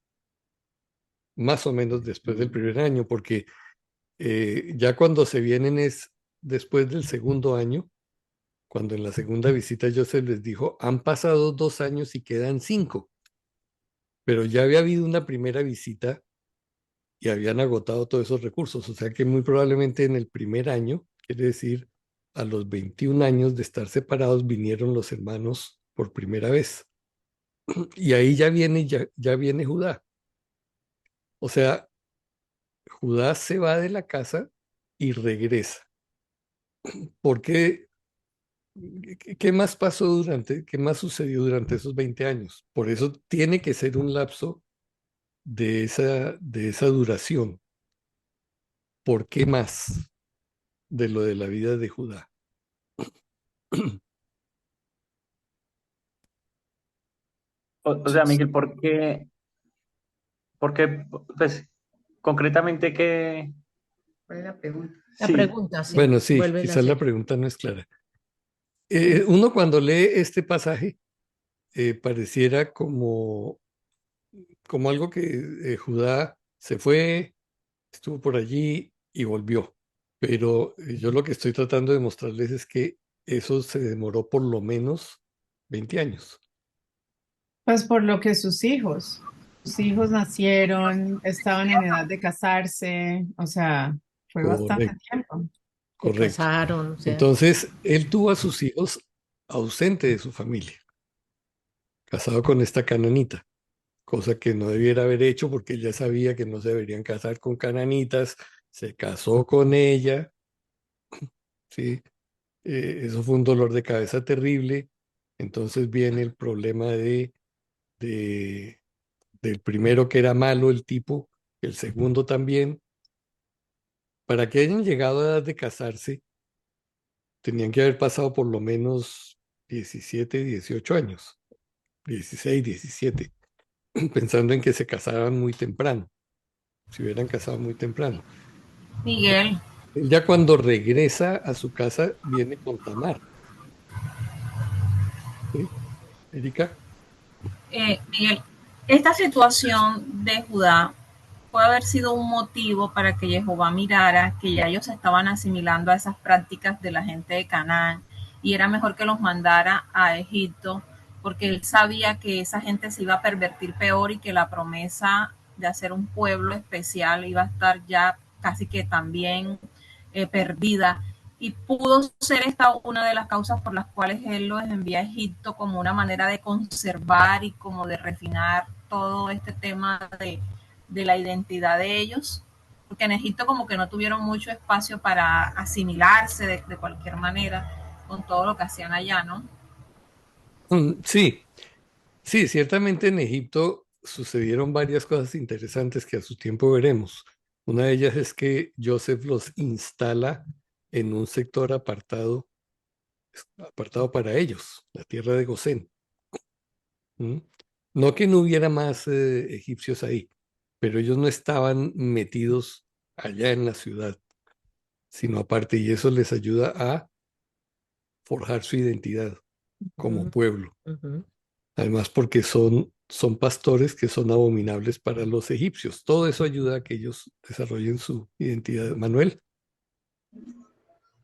más o menos después del primer año, porque ya cuando se vienen es después del segundo año, cuando en la segunda visita Joseph les dijo, han pasado 2 años y quedan 5, pero ya había habido una primera visita y habían agotado todos esos recursos. O sea que muy probablemente en el primer año, quiere decir, a los 21 años de estar separados, vinieron los hermanos por primera vez. Y ahí ya viene Judá. O sea, Judá se va de la casa y regresa. ¿Por qué? ¿Qué más pasó qué más sucedió durante esos 20 años? Por eso tiene que ser un lapso de esa duración. ¿Por qué más de lo de la vida de Judá? O sea, Miguel, porque, pues, concretamente que, ¿Cuál es la pregunta? La sí, pregunta, sí, Bueno, sí, vuélvela a quizás la hacer. pregunta no es clara. Uno cuando lee este pasaje pareciera como algo que Judá se fue, estuvo por allí y volvió. Pero yo lo que estoy tratando de mostrarles es que eso se demoró por lo menos 20 años. Pues por lo que sus hijos nacieron, estaban en edad de casarse, o sea, fue bastante Correcto, tiempo. Se correcto. casaron, o sea, Entonces, él tuvo a sus hijos ausente de su familia, casado con esta cananita, cosa que no debiera haber hecho porque él ya sabía que no se deberían casar con cananitas, se casó con ella, ¿sí? Eso fue un dolor de cabeza terrible. Entonces viene el problema de- del primero que era malo el tipo, el segundo también. Para que hayan llegado a edad de casarse, tenían que haber pasado por lo menos 17, 18 años, 16, 17, pensando en que se casaban muy temprano, se hubieran casado muy temprano. Miguel, Él ya cuando regresa a su casa viene con Tamar, ¿sí? Erika. Miguel, esta situación de Judá puede haber sido un motivo para que Jehová mirara que ya ellos se estaban asimilando a esas prácticas de la gente de Canaán y era mejor que los mandara a Egipto porque él sabía que esa gente se iba a pervertir peor y que la promesa de hacer un pueblo especial iba a estar ya casi que también perdida. Y pudo ser esta una de las causas por las cuales él los envía a Egipto como una manera de conservar y como de refinar todo este tema de la identidad de ellos, porque en Egipto como que no tuvieron mucho espacio para asimilarse de cualquier manera con todo lo que hacían allá, ¿no? Sí, sí, ciertamente en Egipto sucedieron varias cosas interesantes que a su tiempo veremos. Una de ellas es que Joseph los instala en un sector apartado para ellos, la tierra de Gosén. ¿Mm? No que no hubiera más egipcios ahí, pero ellos no estaban metidos allá en la ciudad, sino aparte, y eso les ayuda a forjar su identidad como ujú, pueblo. ujú. Además, porque son pastores que son abominables para los egipcios. Todo eso ayuda a que ellos desarrollen su identidad. Manuel.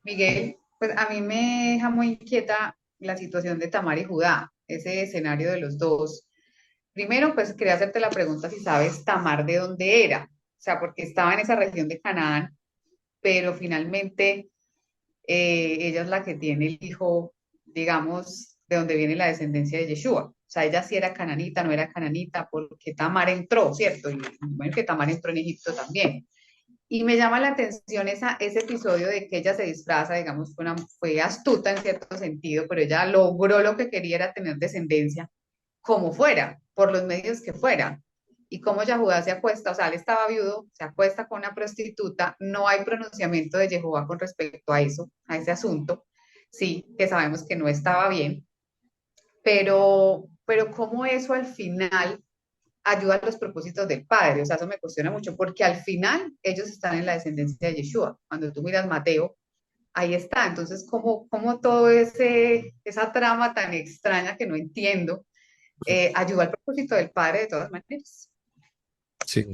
Miguel, pues a mí me deja muy inquieta la situación de Tamar y Judá, ese escenario de los dos. Primero, pues quería hacerte la pregunta si sabes Tamar de dónde era, o sea, porque estaba en esa región de Canaán, pero finalmente ella es la que tiene el hijo, digamos, de donde viene la descendencia de Yeshua. O sea, ella sí era cananita, no era cananita, porque Tamar entró, ¿cierto? Y bueno, que Tamar entró en Egipto también. Y me llama la atención ese episodio de que ella se disfraza, digamos, fue astuta en cierto sentido, pero ella logró lo que quería era tener descendencia, como fuera, por los medios que fuera. Y como Yahudá se acuesta, o sea, él estaba viudo, se acuesta con una prostituta, no hay pronunciamiento de Jehová con respecto a eso, a ese asunto, sí, que sabemos que no estaba bien, pero cómo eso al final ayuda a los propósitos del Padre. O sea, eso me cuestiona mucho, porque al final ellos están en la descendencia de Yeshua. Cuando tú miras Mateo, ahí está. Entonces, ¿cómo todo esa trama tan extraña que no entiendo ayuda al propósito del Padre de todas maneras? Sí.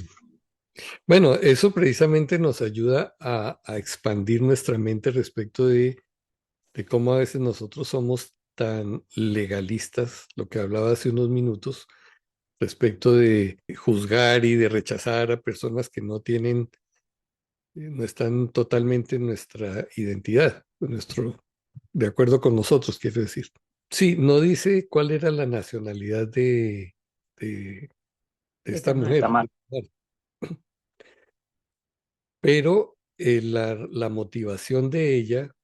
Bueno, eso precisamente nos ayuda a expandir nuestra mente respecto de cómo a veces nosotros somos tan legalistas, lo que hablaba hace unos minutos, respecto de juzgar y de rechazar a personas que no tienen, no están totalmente en nuestra identidad, de acuerdo con nosotros, quiero decir. Sí, no dice cuál era la nacionalidad de, de de esta Tamar. mujer, Tamar. pero la motivación de ella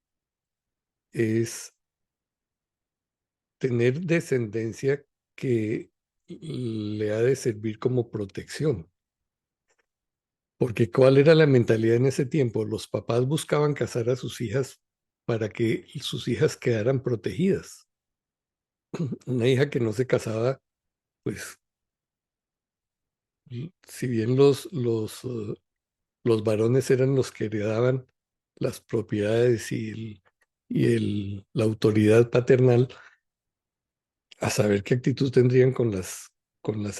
es tener descendencia que le ha de servir como protección. Porque ¿cuál era la mentalidad en ese tiempo? Los papás buscaban casar a sus hijas para que sus hijas quedaran protegidas. Una hija que no se casaba, pues, si bien los varones eran los que heredaban las propiedades la autoridad paternal, a saber qué actitud tendrían con las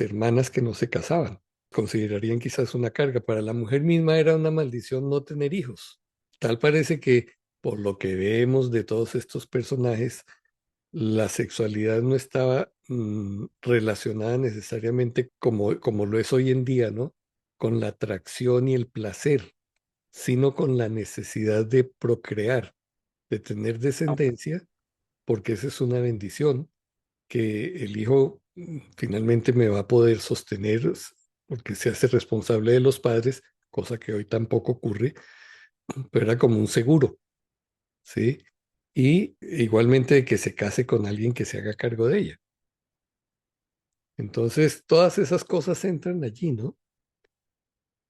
hermanas que no se casaban. Considerarían quizás una carga. Para la mujer misma era una maldición no tener hijos. Tal parece que, por lo que vemos de todos estos personajes, la sexualidad no estaba relacionada necesariamente como lo es hoy en día, ¿no? Con la atracción y el placer, sino con la necesidad de procrear, de tener descendencia, porque esa es una bendición que el hijo finalmente me va a poder sostener porque se hace responsable de los padres, cosa que hoy tampoco ocurre, pero era como un seguro, ¿sí? Y igualmente de que se case con alguien que se haga cargo de ella. Entonces, todas esas cosas entran allí, ¿no?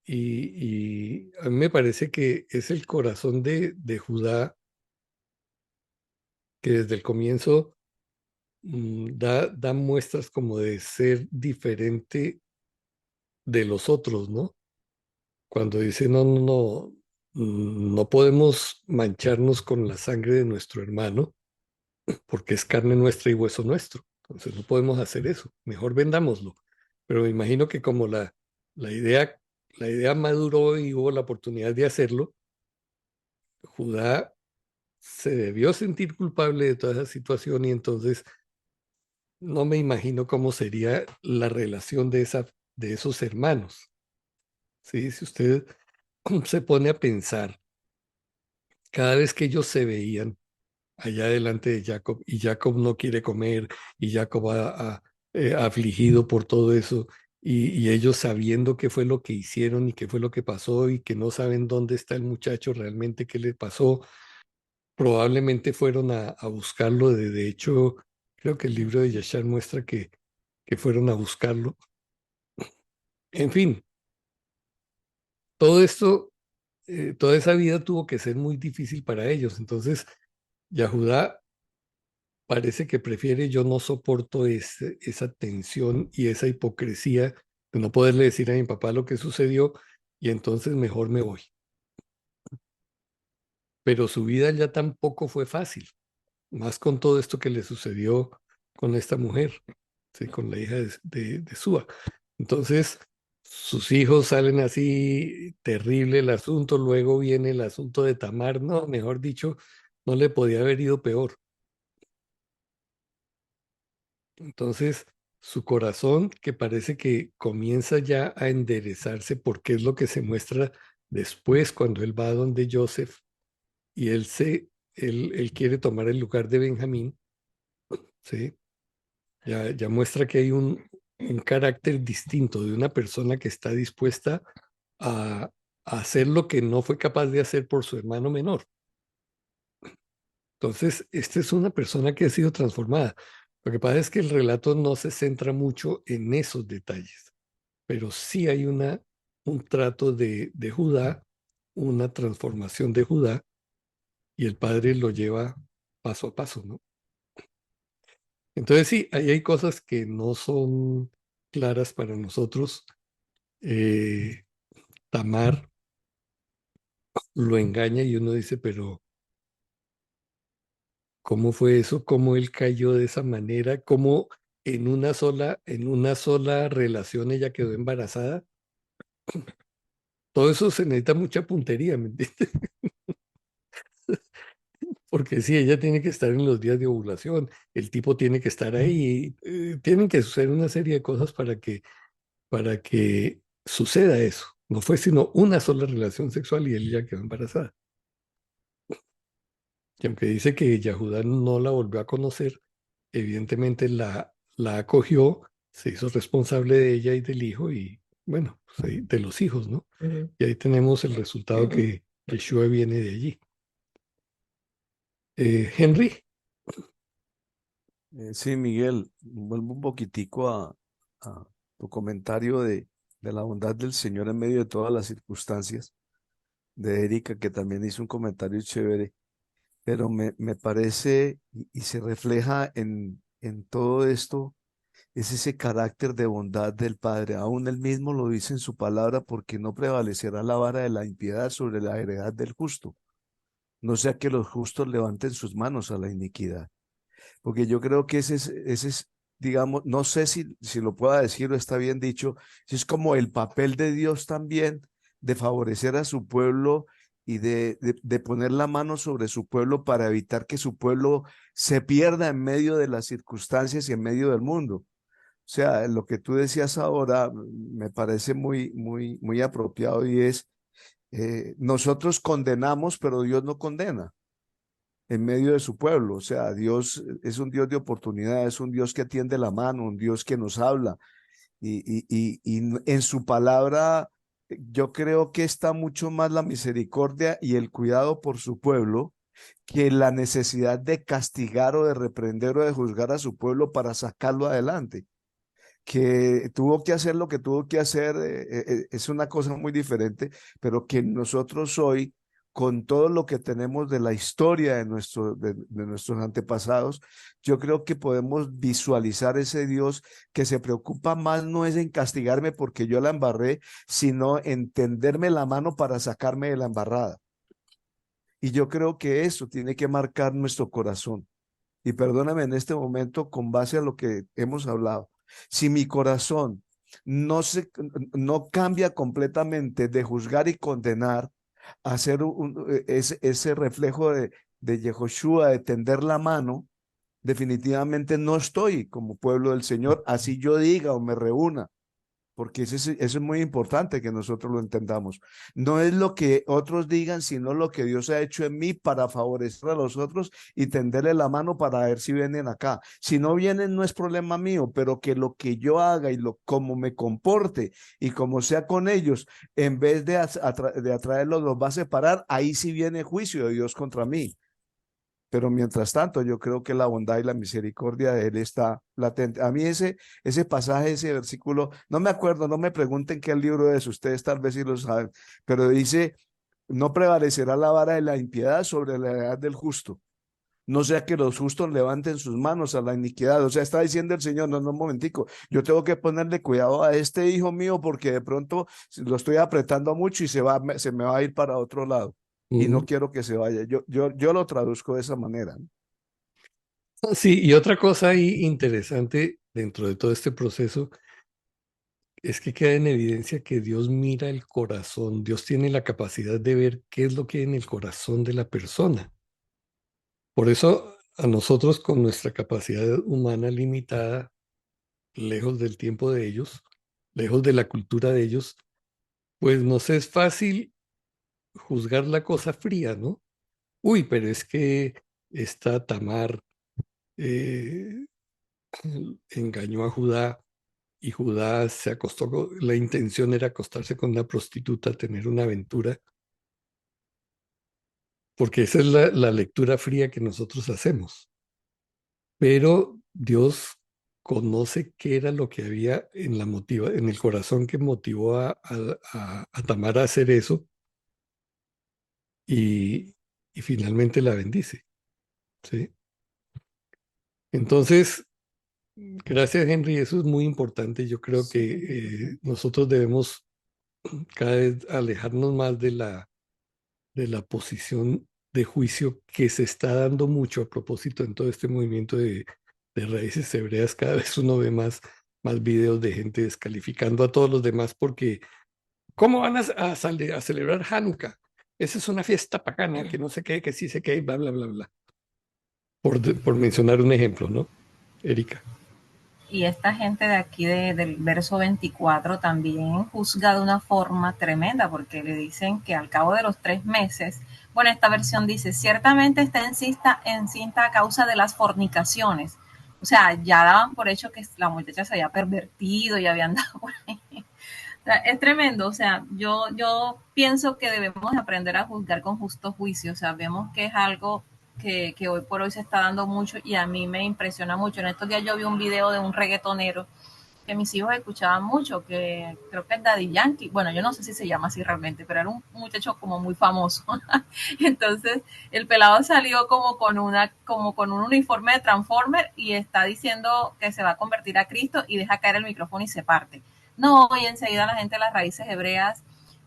Y a mí me parece que es el corazón de Judá que desde el comienzo da muestras como de ser diferente de los otros, ¿no? Cuando dice, no, no, no, no podemos mancharnos con la sangre de nuestro hermano porque es carne nuestra y hueso nuestro. Entonces no podemos hacer eso, mejor vendámoslo. Pero me imagino que como la idea, la idea maduró y hubo la oportunidad de hacerlo, Judá se debió sentir culpable de toda esa situación y entonces no me imagino cómo sería la relación de esos hermanos. ¿Sí? Si usted se pone a pensar, cada vez que ellos se veían allá delante de Jacob y Jacob no quiere comer y Jacob afligido por todo eso y ellos sabiendo qué fue lo que hicieron y qué fue lo que pasó y que no saben dónde está el muchacho realmente, qué le pasó, probablemente fueron a buscarlo. De hecho, creo que el libro de Yashar muestra que fueron a buscarlo. En fin, todo esto, toda esa vida tuvo que ser muy difícil para ellos. Entonces, Yahudá parece que prefiere, yo no soporto esa tensión y esa hipocresía de no poderle decir a mi papá lo que sucedió y entonces mejor me voy. Pero su vida ya tampoco fue fácil, más con todo esto que le sucedió con esta mujer, ¿sí? Con la hija de Súa. Entonces, sus hijos salen así, terrible el asunto, luego viene el asunto de Tamar, no, mejor dicho, no le podía haber ido peor. Entonces, su corazón, que parece que comienza ya a enderezarse, porque es lo que se muestra después cuando él va a donde Joseph y él quiere tomar el lugar de Benjamín, ¿sí? Ya muestra que hay un carácter distinto de una persona que está dispuesta a, a hacer lo que no fue capaz de hacer por su hermano menor. Entonces, esta es una persona que ha sido transformada. Lo que pasa es que el relato no se centra mucho en esos detalles, pero sí hay un trato de Judá, una transformación de Judá, y el padre lo lleva paso a paso, ¿no? Entonces sí, ahí hay cosas que no son claras para nosotros. Eh, Tamar lo engaña y uno dice, pero ¿cómo fue eso? ¿Cómo él cayó de esa manera? ¿Cómo en una sola relación ella quedó embarazada? Todo eso se necesita mucha puntería, ¿me entiendes? porque sí, ella tiene que estar en los días de ovulación, el tipo tiene que estar ahí, tienen que suceder una serie de cosas para que suceda eso. No fue sino una sola relación sexual y él ya quedó embarazada. Y aunque dice que Yahudá no la volvió a conocer, evidentemente la acogió, se hizo responsable de ella y del hijo y, bueno, sí, de los hijos, ¿no? Ujú. Y ahí tenemos el resultado que Yeshua viene de allí. Henry, Sí, Miguel, vuelvo un poquitico a tu comentario de la bondad del Señor en medio de todas las circunstancias, de Erika, que también hizo un comentario chévere, pero me parece y se refleja en todo esto, es ese carácter de bondad del Padre. Aún él mismo lo dice en su palabra, porque no prevalecerá la vara de la impiedad sobre la heredad del justo, no sea que los justos levanten sus manos a la iniquidad. Porque yo creo que ese es, digamos, no sé si lo pueda decir o está bien dicho, si es como el papel de Dios también de favorecer a su pueblo y de poner la mano sobre su pueblo para evitar que su pueblo se pierda en medio de las circunstancias y en medio del mundo. O sea, lo que tú decías ahora me parece muy, muy, muy apropiado y es, nosotros condenamos, pero Dios no condena en medio de su pueblo. O sea, Dios es un Dios de oportunidad, es un Dios que atiende la mano, un Dios que nos habla. Y en su palabra, yo creo que está mucho más la misericordia y el cuidado por su pueblo que la necesidad de castigar o de reprender o de juzgar a su pueblo para sacarlo adelante. Que tuvo que hacer lo que tuvo que hacer, es una cosa muy diferente, pero que nosotros hoy, con todo lo que tenemos de la historia de nuestros antepasados, yo creo que podemos visualizar ese Dios que se preocupa más no es en castigarme porque yo la embarré, sino en tenderme la mano para sacarme de la embarrada. Y yo creo que eso tiene que marcar nuestro corazón. Y perdóname en este momento con base a lo que hemos hablado. Si mi corazón no cambia completamente de juzgar y condenar a ser ese reflejo de Yehoshua, de tender la mano, definitivamente no estoy como pueblo del Señor, así yo diga o me reúna. Porque eso es muy importante que nosotros lo entendamos. No es lo que otros digan, sino lo que Dios ha hecho en mí para favorecer a los otros y tenderle la mano para ver si vienen acá. Si no vienen, no es problema mío, pero que lo que yo haga y como me comporte y como sea con ellos, en vez de atraerlos, los va a separar, ahí sí viene juicio de Dios contra mí. Pero mientras tanto, yo creo que la bondad y la misericordia de Él está latente. A mí ese pasaje, ese versículo, no me acuerdo, no me pregunten qué libro es, ustedes tal vez sí lo saben, pero dice, no prevalecerá la vara de la impiedad sobre la edad del justo. No sea que los justos levanten sus manos a la iniquidad. O sea, está diciendo el Señor, no, no, un momentico, yo tengo que ponerle cuidado a este hijo mío porque de pronto lo estoy apretando mucho y se me va a ir para otro lado. Y no quiero que se vaya. Yo lo traduzco de esa manera, ¿no? sí, y otra cosa ahí interesante dentro de todo este proceso es que queda en evidencia que Dios mira el corazón, Dios tiene la capacidad de ver qué es lo que hay en el corazón de la persona. Por eso a nosotros con nuestra capacidad humana limitada, lejos del tiempo de ellos, lejos de la cultura de ellos, pues nos es fácil juzgar la cosa fría, ¿no? Uy, pero es que esta Tamar eh, engañó a Judá y Judá se acostó, la intención era acostarse con una prostituta, tener una aventura, porque esa es la lectura fría que nosotros hacemos. Pero Dios conoce qué era lo que había en en el corazón que motivó a Tamar a hacer eso y, y finalmente la bendice, ¿sí? Entonces, gracias Henry, eso es muy importante. Yo creo que nosotros debemos cada vez alejarnos más de la posición de juicio que se está dando mucho a propósito en todo este movimiento de raíces hebreas. Cada vez uno ve más videos de gente descalificando a todos los demás porque ¿cómo van a celebrar Hanukkah? Esa es una fiesta pagana, que no sé qué, que sí sé qué, bla, bla, bla, bla. por mencionar un ejemplo, ¿no, Erika? Y esta gente de aquí del verso 24 también juzga de una forma tremenda, porque le dicen que al cabo de los 3 meses, bueno, esta versión dice, ciertamente está encinta a causa de las fornicaciones. O sea, ya daban por hecho que la muchacha se había pervertido y había andado por ahí. O sea, es tremendo, o sea, yo pienso que debemos aprender a juzgar con justo juicio, o sea, vemos que es algo que hoy por hoy se está dando mucho y a mí me impresiona mucho. En estos días yo vi un video de un reggaetonero que mis hijos escuchaban mucho, que creo que es Daddy Yankee, bueno, yo no sé si se llama así realmente, pero era un muchacho como muy famoso. Entonces, el pelado salió como con un uniforme de Transformer y está diciendo que se va a convertir a Cristo y deja caer el micrófono y se parte. No, y enseguida la gente de las raíces hebreas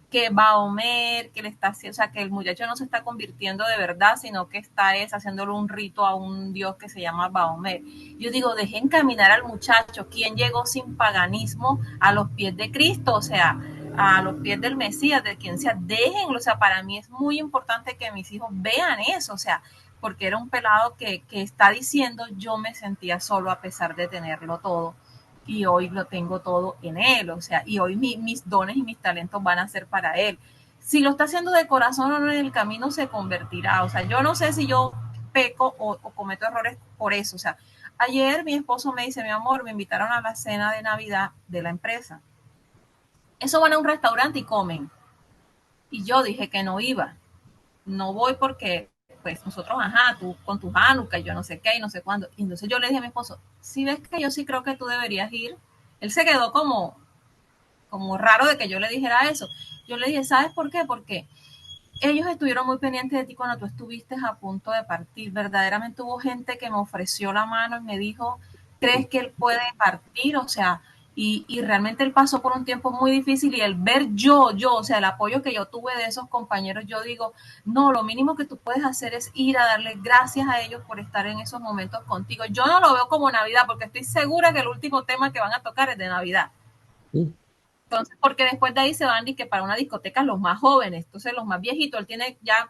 que va a Homer, que le está haciendo, o sea, que el muchacho no se está convirtiendo de verdad, sino que está haciéndole un rito a un dios que se llama Baomer. Yo digo, dejen caminar al muchacho, ¿quién llegó sin paganismo a los pies de Cristo? O sea, a los pies del Mesías, de quien sea, déjenlo, o sea, para mí es muy importante que mis hijos vean eso, o sea, porque era un pelado que está diciendo, yo me sentía solo a pesar de tenerlo todo y hoy lo tengo todo en él, o sea, y hoy mis dones y mis talentos van a ser para él. Si lo está haciendo de corazón o no en el camino se convertirá, o sea, yo no sé si yo peco o cometo errores por eso, o sea, ayer mi esposo me dice, mi amor, me invitaron a la cena de Navidad de la empresa. Eso van a un restaurante y comen. Y yo dije que no iba. No voy porque, pues, nosotros, ajá, tú con tu Hanukkah y yo no sé qué y no sé cuándo. Y entonces yo le dije a mi esposo, si ves que yo sí creo que tú deberías ir. Él se quedó como raro de que yo le dijera eso. Yo le dije, ¿sabes por qué? Porque ellos estuvieron muy pendientes de ti cuando tú estuviste a punto de partir. Verdaderamente hubo gente que me ofreció la mano y me dijo, ¿crees que él puede partir? O sea, y realmente él pasó por un tiempo muy difícil y el ver o sea, el apoyo que yo tuve de esos compañeros, yo digo, no, lo mínimo que tú puedes hacer es ir a darle gracias a ellos por estar en esos momentos contigo. Yo no lo veo como Navidad porque estoy segura que el último tema que van a tocar es de Navidad. Entonces, porque después de ahí se van y que para una discoteca los más jóvenes, entonces los más viejitos, él tiene ya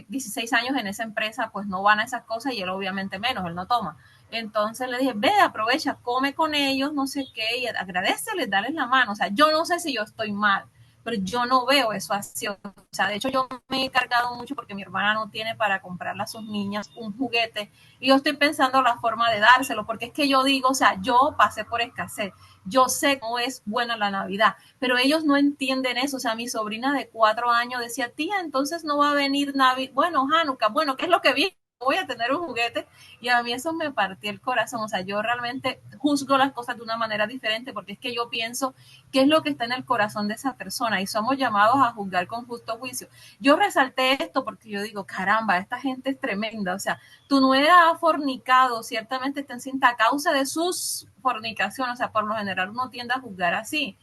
16 años en esa empresa, pues no van a esas cosas y él obviamente menos, él no toma. Entonces le dije, ve, aprovecha, come con ellos, no sé qué, y agradeceles, dales la mano. O sea, yo no sé si yo estoy mal, pero yo no veo eso así. O sea, de hecho yo me he cargado mucho porque mi hermana no tiene para comprarle a sus niñas un juguete y yo estoy pensando la forma de dárselo, porque es que yo digo, o sea, yo pasé por escasez, yo sé cómo es buena la Navidad, pero ellos no entienden eso. O sea, mi sobrina de 4 años decía, tía, entonces no va a venir Navidad, bueno, Hanukkah, bueno, ¿qué es lo que viene? Voy a tener un juguete y a mí eso me partió el corazón. O sea, yo realmente juzgo las cosas de una manera diferente porque es que yo pienso qué es lo que está en el corazón de esa persona y somos llamados a juzgar con justo juicio. Yo resalté esto porque yo digo, caramba, esta gente es tremenda. O sea, tu nuera ha fornicado, ciertamente está encinta a causa de sus fornicaciones. O sea, por lo general uno tiende a juzgar así.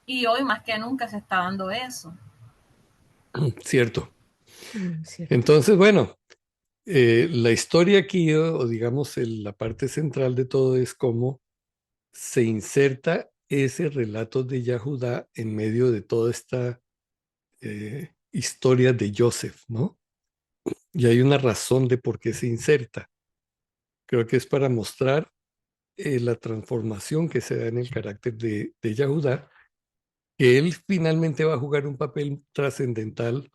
Y hoy más que nunca se está dando eso. Cierto. Cierto. Entonces, bueno, la historia aquí, o digamos la parte central de todo es cómo se inserta ese relato de Yahudá en medio de toda esta historia de Joseph, ¿no? Y hay una razón de por qué se inserta. Creo que es para mostrar la transformación que se da en el carácter de Yahudá, que él finalmente va a jugar un papel trascendental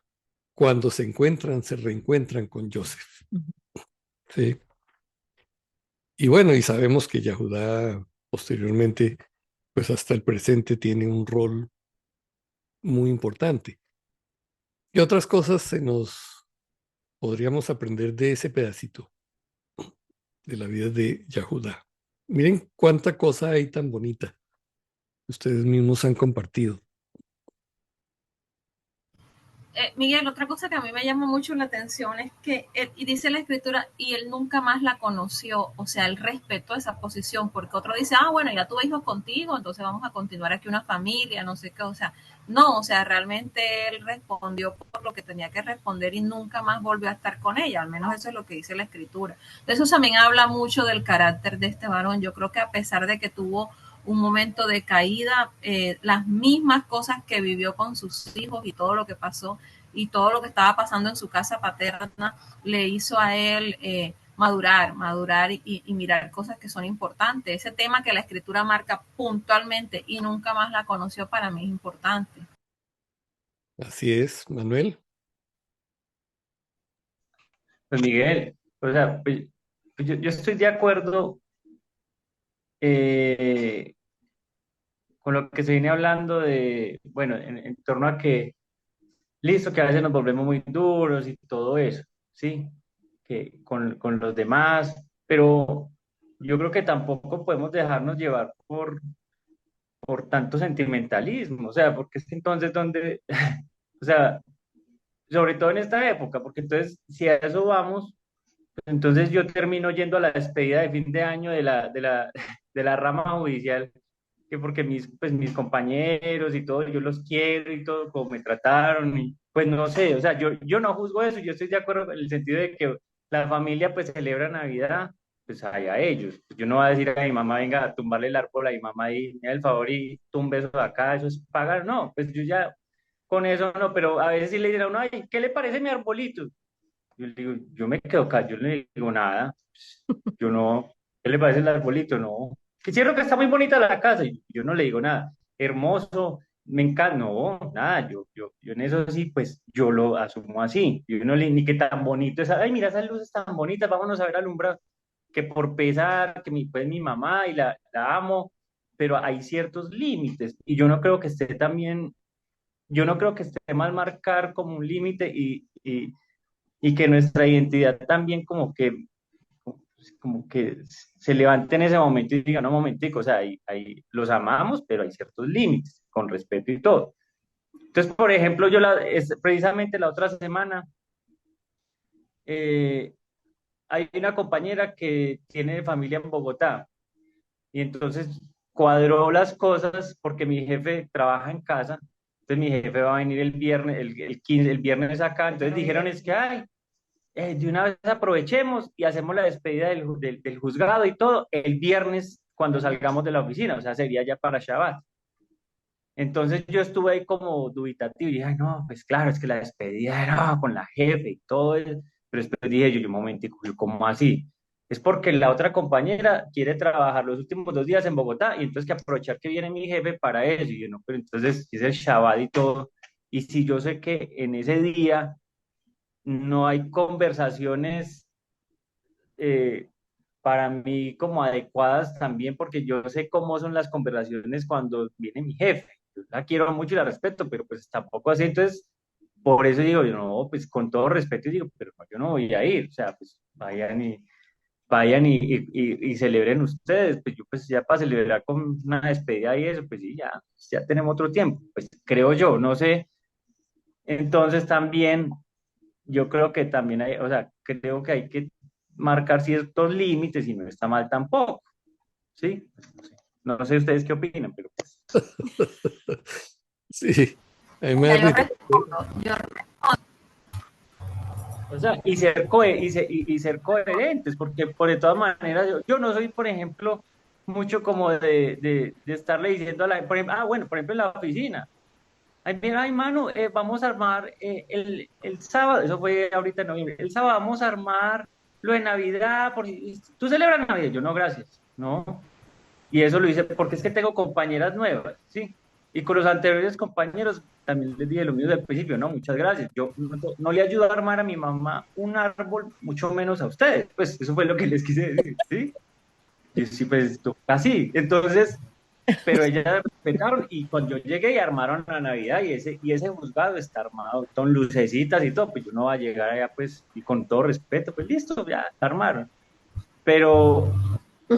cuando se reencuentran con Joseph. ¿Sí? Y bueno, y sabemos que Yahudá posteriormente, pues hasta el presente, tiene un rol muy importante. ¿Qué otras cosas se nos podríamos aprender de ese pedacito de la vida de Yahudá? Miren cuánta cosa hay tan bonita que ustedes mismos han compartido. Miguel, otra cosa que a mí me llama mucho la atención es que y dice la escritura, y él nunca más la conoció, o sea, él respetó esa posición, porque otro dice, bueno, ya tuve hijos contigo, entonces vamos a continuar aquí una familia, no sé qué, o sea, no, o sea, realmente él respondió por lo que tenía que responder y nunca más volvió a estar con ella, al menos eso es lo que dice la escritura. Eso también habla mucho del carácter de este varón. Yo creo que a pesar de que tuvo un momento de caída, las mismas cosas que vivió con sus hijos y todo lo que pasó y todo lo que estaba pasando en su casa paterna le hizo a él madurar y mirar cosas que son importantes. Ese tema que la escritura marca puntualmente y nunca más la conoció, para mí es importante. Así es, Manuel. Pues Miguel, o sea, pues yo estoy de acuerdo eh, con lo que se viene hablando de, bueno, en torno a que, listo, que a veces nos volvemos muy duros y todo eso, ¿sí? Que con los demás, pero yo creo que tampoco podemos dejarnos llevar por tanto sentimentalismo, o sea, porque es que entonces donde, o sea, sobre todo en esta época, porque entonces si a eso vamos, pues entonces yo termino yendo a la despedida de fin de año de la rama judicial, que porque pues mis compañeros y todo, yo los quiero y todo, como me trataron, y pues no sé, o sea, yo no juzgo eso, yo estoy de acuerdo en el sentido de que la familia pues celebra Navidad, pues allá ellos. Pues yo no voy a decir a mi mamá, venga a tumbarle el árbol a mi mamá y me da el favor y tumbe eso de acá, eso es pagar, no, pues yo ya con eso no, pero a veces sí le dirán a uno, ay, ¿qué le parece mi arbolito? Yo le digo, yo me quedo acá, yo no le digo nada, yo no, ¿qué le parece el arbolito? No, que cierto que está muy bonita la casa, y yo no le digo nada, hermoso, me encanta, no, nada, yo en eso sí, pues yo lo asumo así, yo no le, ni que tan bonito es, ay, mira esas luces tan bonitas, vámonos a ver alumbrar, que por pesar, que pues mi mamá y la amo, pero hay ciertos límites, y yo no creo que esté también, yo no creo que esté mal marcar como un límite y que nuestra identidad también como que se levante en ese momento y diga, no, momentico, o sea, los amamos, pero hay ciertos límites, con respeto y todo. Entonces, por ejemplo, precisamente la otra semana, eh, hay una compañera que tiene familia en Bogotá y entonces cuadró las cosas porque mi jefe trabaja en casa, entonces mi jefe va a venir el viernes, el 15, el viernes acá, entonces dijeron es que, ay, de una vez aprovechemos y hacemos la despedida del juzgado y todo el viernes cuando salgamos de la oficina, o sea, sería ya para Shabbat. Entonces yo estuve ahí como dubitativo y dije, "Ay, no, pues claro, es que la despedida era con la jefe y todo eso". Pero después dije yo, un momentico, ¿cómo así? Es porque la otra compañera quiere trabajar los últimos 2 días en Bogotá y entonces que aprovechar que viene mi jefe para eso. Y yo, no, pero entonces si es el Shabbat y todo. Y si yo sé que en ese día no hay conversaciones eh, para mí como adecuadas también, porque yo sé cómo son las conversaciones cuando viene mi jefe. Yo la quiero mucho y la respeto, pero pues tampoco así. Entonces, por eso digo, yo no, pues con todo respeto, digo, pero no, yo no voy a ir. O sea, pues vayan y celebren ustedes. Pues yo pues ya para celebrar con una despedida y eso, pues sí, ya tenemos otro tiempo. Pues creo yo, no sé. Entonces también yo creo que también hay, o sea, creo que hay que marcar ciertos límites y no está mal tampoco, ¿sí? No sé ustedes qué opinan, pero pues, Sí, a mí me da Yo risa. respondo, yo o sea, y ser coherentes, porque por de todas maneras, yo no soy, por ejemplo, mucho como de estarle diciendo a la, por ejemplo, bueno, por ejemplo en la oficina, ay, mira, ay, mano, vamos a armar el sábado, eso fue ahorita en noviembre, el sábado vamos a armar lo de Navidad, ¿tú celebras Navidad? Yo no, gracias, no, y eso lo hice porque es que tengo compañeras nuevas, ¿sí? Y con los anteriores compañeros también les dije lo mismo desde el principio, no, muchas gracias, yo no le ayudo a armar a mi mamá un árbol, mucho menos a ustedes, pues eso fue lo que les quise decir, ¿sí? Y sí, pues así, entonces pero ellas respetaron y cuando yo llegué y armaron la Navidad y ese juzgado está armado con lucecitas y todo, pues yo no voy a llegar allá pues y con todo respeto, pues listo, ya armaron. Pero,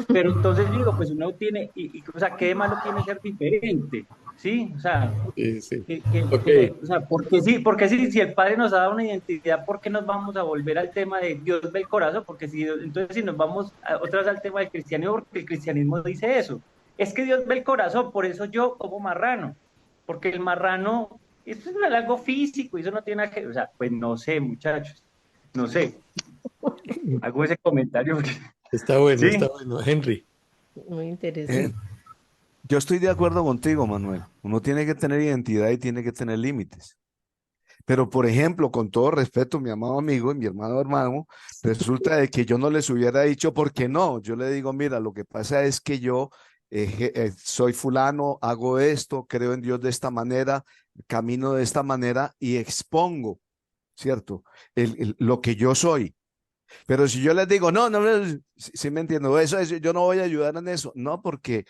pero entonces digo, pues uno tiene, o sea, ¿qué de malo tiene ser diferente? ¿Sí? O sea, Sí, sí. que, Ok, o sea, porque sí, si el Padre nos ha dado una identidad, ¿por qué nos vamos a volver al tema de Dios ve el corazón? Porque entonces si nos vamos otra vez al tema del cristianismo, porque el cristianismo dice eso, es que Dios ve el corazón, por eso yo como marrano, porque el marrano, eso es algo físico, y eso no tiene nada que, o sea, pues no sé, muchachos, no sé, hago ese comentario, está sí, bueno, Henry. Muy Eh, interesante. yo estoy de acuerdo contigo, Manuel. Uno tiene que tener identidad y tiene que tener límites. Pero, por ejemplo, con todo respeto, mi amado amigo y mi hermano, resulta de que yo no les hubiera dicho por qué no. Yo le digo, mira, lo que pasa es que yo soy fulano, hago esto, creo en Dios de esta manera, camino de esta manera y expongo, ¿cierto? Lo que yo soy. Pero si yo les digo, no, no, sí me entiendo, yo no voy a ayudar en eso. No, porque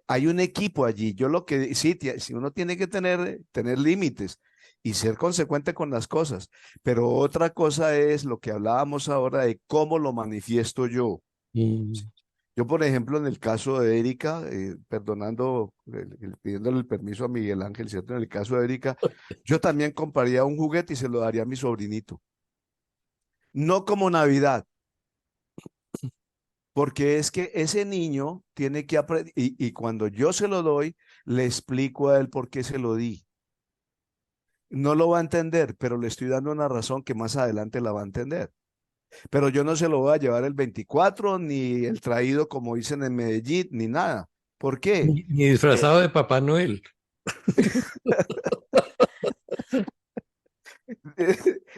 hay un equipo allí. Yo lo que, sí, si uno tiene que tener límites y ser consecuente con las cosas. Pero otra cosa es lo que hablábamos ahora de cómo lo manifiesto yo. Mm. Yo, por ejemplo, en el caso de Erika, perdonando, pidiéndole el permiso a Miguel Ángel, ¿cierto? En el caso de Erika, yo también compraría un juguete y se lo daría a mi sobrinito. No como Navidad, porque es que ese niño tiene que aprender, y cuando yo se lo doy, le explico a él por qué se lo di. No lo va a entender, pero le estoy dando una razón que más adelante la va a entender. Pero yo no se lo voy a llevar el 24, ni el traído, como dicen en Medellín, ni nada. ¿Por qué? Ni disfrazado de Papá Noel.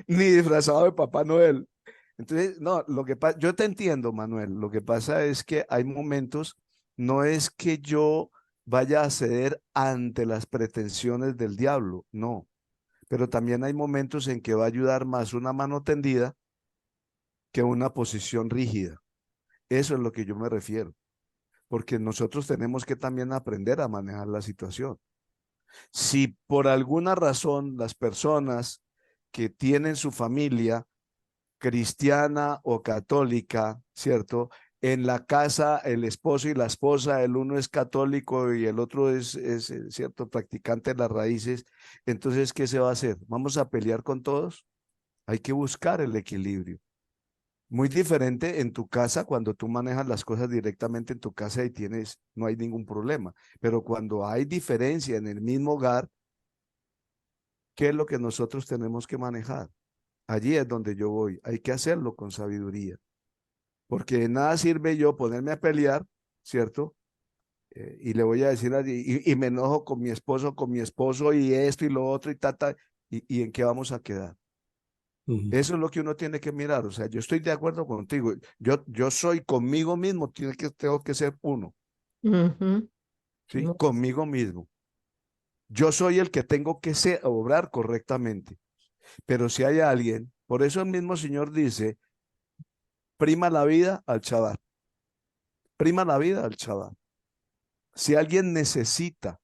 Ni disfrazado de Papá Noel. Entonces, no, lo que pasa, yo te entiendo, Manuel. Lo que pasa es que hay momentos, no es que yo vaya a ceder ante las pretensiones del diablo, no, pero también hay momentos en que va a ayudar más una mano tendida que una posición rígida. Eso es lo que yo me refiero, porque nosotros tenemos que también aprender a manejar la situación. Si por alguna razón las personas que tienen su familia cristiana o católica, ¿cierto? En la casa, el esposo y la esposa, el uno es católico y el otro es ¿cierto? Practicante de las raíces. Entonces, ¿qué se va a hacer? ¿Vamos a pelear con todos? Hay que buscar el equilibrio. Muy diferente en tu casa cuando tú manejas las cosas directamente en tu casa y no hay ningún problema. Pero cuando hay diferencia en el mismo hogar, ¿qué es lo que nosotros tenemos que manejar? Allí es donde yo voy. Hay que hacerlo con sabiduría. Porque de nada sirve yo ponerme a pelear, ¿cierto? Y le voy a decir y me enojo con mi esposo y esto y lo otro y en qué vamos a quedar. Ujú. Eso es lo que uno tiene que mirar. O sea, yo estoy de acuerdo contigo. Yo soy conmigo mismo, tengo que ser uno, Ujú. ¿sí? Conmigo mismo. Yo soy el que tengo que obrar correctamente. Pero si hay alguien, por eso el mismo Señor dice, prima la vida al chaval, prima la vida al chaval. Si alguien necesita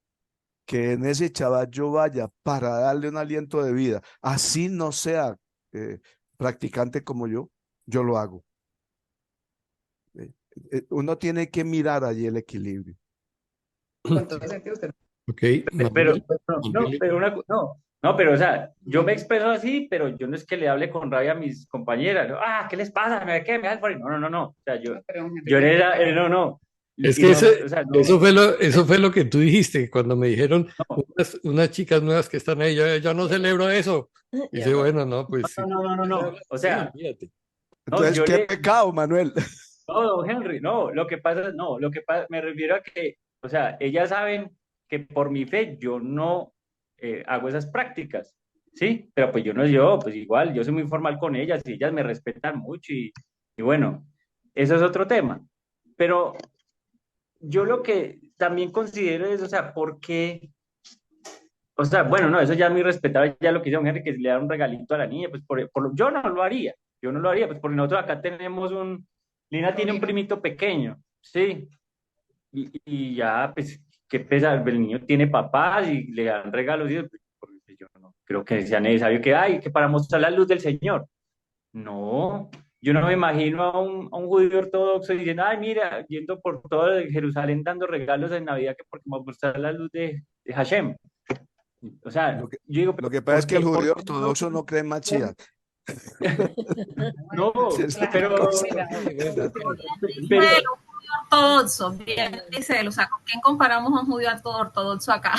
que en ese chaval yo vaya para darle un aliento de vida, así no sea eh, practicante como yo lo hago. Eh, Uno tiene que mirar allí el equilibrio. Con todo sentido usted. Ok, Pero, Manuel. no, Manuel. pero no, pero o sea, yo me expreso así, pero yo no es que le hable con rabia a mis compañeras, ¿no? Ah, ¿qué les pasa? ¿Qué? ¿Me das por ahí? No, no, no, no. O sea, Pero, yo Henry, no, no. Es Y que no, o sea, no, eso fue lo que tú dijiste cuando me dijeron unas chicas nuevas que están ahí. Yo no celebro eso. Y Ya dice, no. bueno, no, pues si no, no, no, no. O sí, sea, fíjate. no, Entonces, qué pecado, Manuel. no, don Henry, no, lo que pasa, me refiero a que, o sea, ellas saben que por mi fe yo no hago esas prácticas, ¿sí? Pero pues yo, pues igual, yo soy muy formal con ellas y ellas me respetan mucho y bueno, eso es otro tema. Pero yo lo que también considero es, o sea, ¿por qué? O sea, bueno, no, eso ya es muy respetable, ya lo que hizo don Henry, que le da un regalito a la niña, pues yo no lo haría, yo no lo haría, pues porque nosotros acá tenemos Lina tiene un sobrino. primito pequeño, sí, y ya, pues, qué pesar, el niño tiene papás y le dan regalos y pues, yo no creo que sea necesario que para mostrar la luz del Señor. No, yo no me imagino a un judío ortodoxo diciendo, ay, mira, yendo por todo Jerusalén dando regalos en Navidad que porque va a mostrar la luz de Hashem. O sea, Lo que, yo digo, lo pero que pasa es que el por judío qué no? ortodoxo no cree en Mashiach. No, Esa es La otra gente pero, cosa. mira, Sí, bueno, pero, Dice un judío ortodoxo, bien dice él, o sea, ¿con quién comparamos a un judío ortodoxo acá?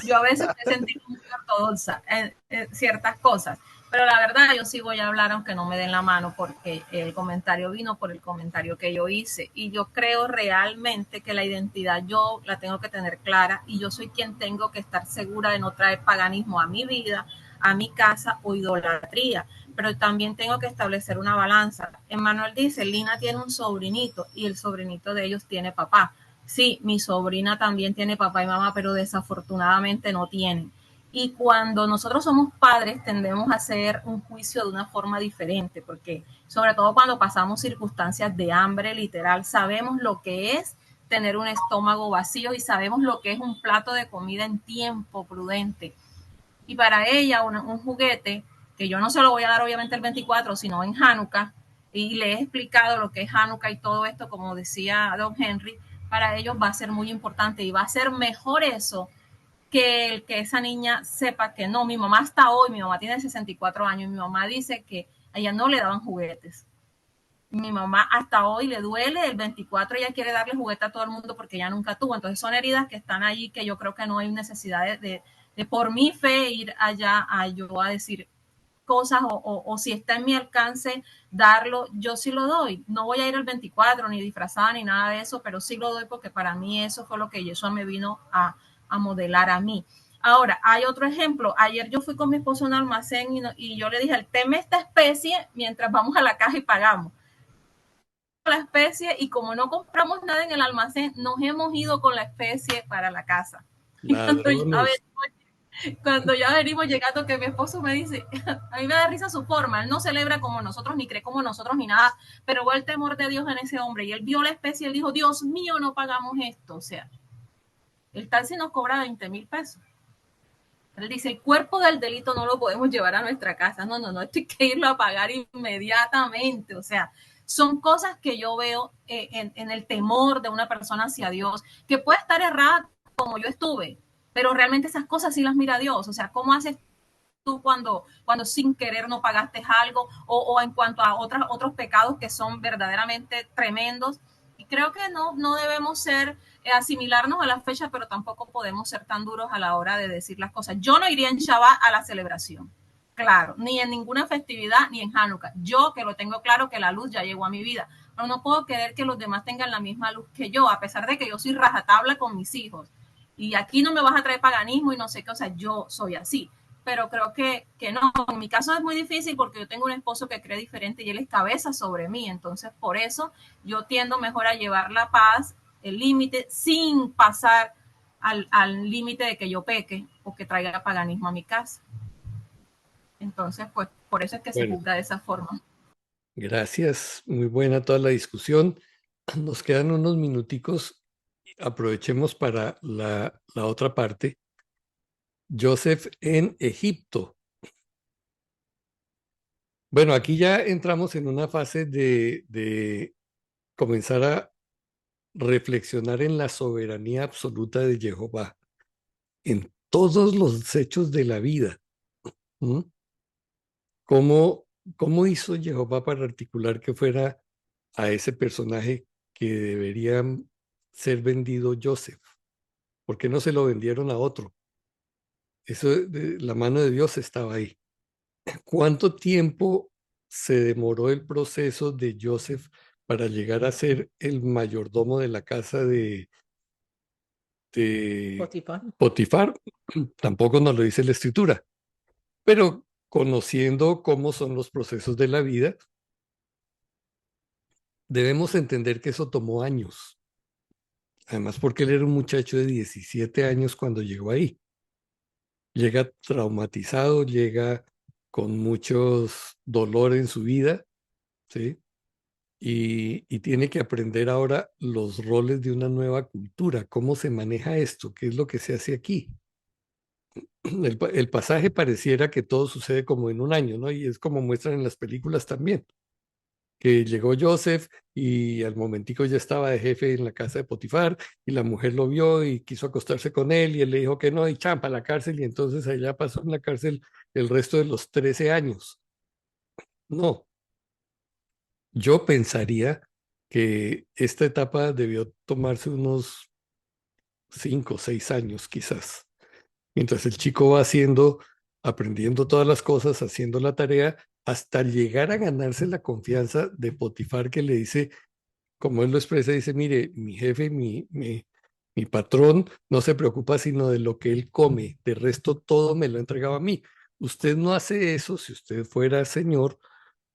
Yo a veces me he sentido muy ortodoxa en ciertas cosas, pero la verdad yo sí voy a hablar aunque no me den la mano porque el comentario vino por el comentario que yo hice y yo creo realmente que la identidad yo la tengo que tener clara y yo soy quien tengo que estar segura de no traer paganismo a mi vida, a mi casa o idolatría, pero también tengo que establecer una balanza. Emmanuel dice, Lina tiene un sobrinito y el sobrinito de ellos tiene papá. Sí, mi sobrina también tiene papá y mamá, pero desafortunadamente no tienen. Y cuando nosotros somos padres tendemos a hacer un juicio de una forma diferente, porque sobre todo cuando pasamos circunstancias de hambre literal, sabemos lo que es tener un estómago vacío y sabemos lo que es un plato de comida en tiempo prudente. Y para ella un juguete, que yo no se lo voy a dar obviamente el 24, sino en Hanukkah, y le he explicado lo que es Hanukkah y todo esto, como decía Don Henry, para ellos va a ser muy importante y va a ser mejor eso que el que esa niña sepa que no, mi mamá hasta hoy, mi mamá tiene 64 años, y mi mamá dice que a ella no le daban juguetes. Mi mamá hasta hoy le duele, el 24 ella quiere darle juguete a todo el mundo porque ella nunca tuvo. Entonces son heridas que están allí que yo creo que no hay necesidad de por mi fe ir allá a yo a decir cosas o si está en mi alcance darlo, yo sí lo doy. No voy a ir el 24 ni disfrazada ni nada de eso, pero sí lo doy porque para mí eso fue lo que Yeshua me vino a modelar a mí. Ahora, hay otro ejemplo. Ayer yo fui con mi esposo a un almacén y yo le dije, teme esta especie mientras vamos a la caja y pagamos la especie, y como no compramos nada en el almacén, nos hemos ido con la especie para la casa. Cuando ya venimos llegando, que mi esposo me dice, a mí me da risa su forma, él no celebra como nosotros, ni cree como nosotros, ni nada, pero ve el temor de Dios en ese hombre, y él vio la especie y él dijo, Dios mío, no pagamos esto. O sea, el taxi nos cobra 20,000 pesos. Él dice, el cuerpo del delito no lo podemos llevar a nuestra casa. No, esto hay que irlo a pagar inmediatamente. O sea, son cosas que yo veo en el temor de una persona hacia Dios, que puede estar errada como yo estuve, pero realmente esas cosas sí las mira Dios. O sea, ¿cómo haces tú cuando sin querer no pagaste algo? O en cuanto a otros pecados que son verdaderamente tremendos. Y creo que no debemos ser asimilarnos a la fecha, pero tampoco podemos ser tan duros a la hora de decir las cosas. Yo no iría en Shabbat a la celebración, claro, ni en ninguna festividad, ni en Hanukkah. Yo que lo tengo claro que la luz ya llegó a mi vida, pero no puedo querer que los demás tengan la misma luz que yo, a pesar de que yo soy rajatabla con mis hijos. Y aquí no me vas a traer paganismo y no sé qué, o sea, yo soy así. Pero creo que no, en mi caso es muy difícil porque yo tengo un esposo que cree diferente y él es cabeza sobre mí, entonces por eso yo tiendo mejor a llevar la paz, el límite, sin pasar al límite de que yo peque o que traiga paganismo a mi casa. Entonces, pues por eso es que se juzga de esa forma. Gracias, muy buena toda la discusión. Nos quedan unos minuticos, aprovechemos para la otra parte. Joseph en Egipto. Bueno, aquí ya entramos en una fase de comenzar a reflexionar en la soberanía absoluta de Jehová en todos los hechos de la vida. ¿Mm? ¿Cómo hizo Jehová para articular que fuera a ese personaje que debería ser vendido Joseph? ¿Por qué no se lo vendieron a otro? Eso, la mano de Dios estaba ahí. ¿Cuánto tiempo se demoró el proceso de Joseph para llegar a ser el mayordomo de la casa de Potifar? Tampoco nos lo dice la escritura, pero conociendo cómo son los procesos de la vida, debemos entender que eso tomó años. Además, porque él era un muchacho de 17 años cuando llegó ahí. Llega traumatizado, llega con muchos dolor en su vida, ¿sí? Y tiene que aprender ahora los roles de una nueva cultura, cómo se maneja esto, qué es lo que se hace aquí. El pasaje pareciera que todo sucede como en un año, ¿no? Y es como muestran en las películas también, que llegó Joseph y al momentico ya estaba de jefe en la casa de Potifar y la mujer lo vio y quiso acostarse con él y él le dijo que no y champa a la cárcel y entonces allá pasó en la cárcel el resto de los 13 años. No, yo pensaría que esta etapa debió tomarse unos 5 o 6 años quizás, mientras el chico va aprendiendo todas las cosas, haciendo la tarea, hasta llegar a ganarse la confianza de Potifar que le dice, como él lo expresa, dice, mire, mi jefe, mi patrón no se preocupa sino de lo que él come, de resto todo me lo ha entregado a mí. Usted no hace eso, si usted fuera señor,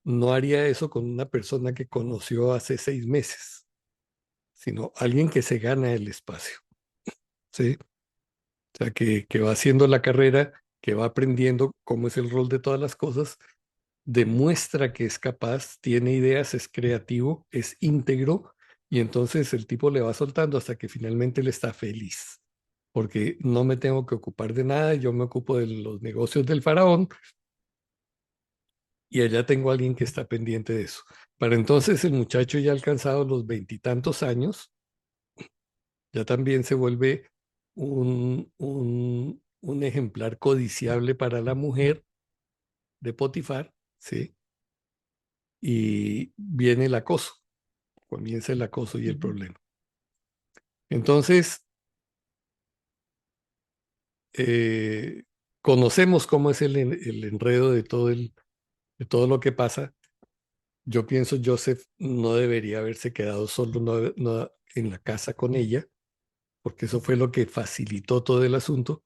no haría eso con una persona que conoció hace 6 meses, sino alguien que se gana el espacio, ¿sí? O sea, que va haciendo la carrera, que va aprendiendo cómo es el rol de todas las cosas, demuestra que es capaz, tiene ideas, es creativo, es íntegro, y entonces el tipo le va soltando hasta que finalmente él está feliz, porque no me tengo que ocupar de nada, yo me ocupo de los negocios del faraón y allá tengo a alguien que está pendiente de eso. Para entonces el muchacho ya ha alcanzado los 20 y tantos años, ya también se vuelve un ejemplar codiciable para la mujer de Potifar, ¿sí? Y viene el acoso, comienza el acoso y el problema. Entonces, eh, conocemos cómo es el enredo de todo lo que pasa. Yo pienso, Joseph no debería haberse quedado solo en la casa con ella, porque eso fue lo que facilitó todo el asunto.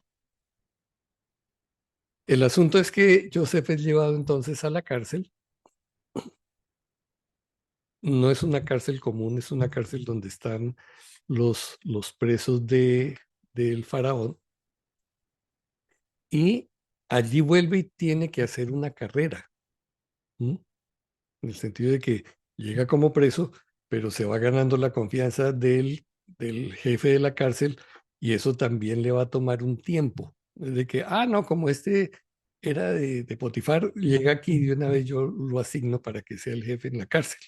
El asunto es que Joseph es llevado entonces a la cárcel. No es una cárcel común, es una cárcel donde están los presos del faraón. Y allí vuelve y tiene que hacer una carrera, ¿m? En el sentido de que llega como preso, pero se va ganando la confianza del jefe de la cárcel y eso también le va a tomar un tiempo. Es de que, no, como este era de Potifar, llega aquí y de una vez yo lo asigno para que sea el jefe en la cárcel.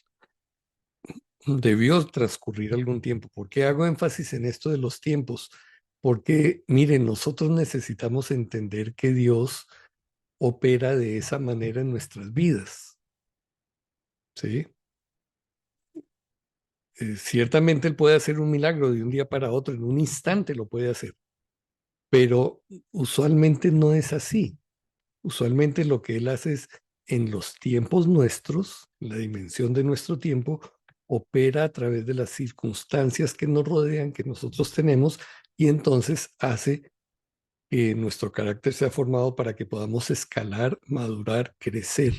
Debió transcurrir algún tiempo. ¿Por qué hago énfasis en esto de los tiempos? Porque, miren, nosotros necesitamos entender que Dios opera de esa manera en nuestras vidas, ¿sí? Ciertamente Él puede hacer un milagro de un día para otro, en un instante lo puede hacer, pero usualmente no es así. Usualmente lo que Él hace es en los tiempos nuestros, la dimensión de nuestro tiempo, opera a través de las circunstancias que nos rodean, que nosotros tenemos, y entonces hace que nuestro carácter sea formado para que podamos escalar, madurar, crecer.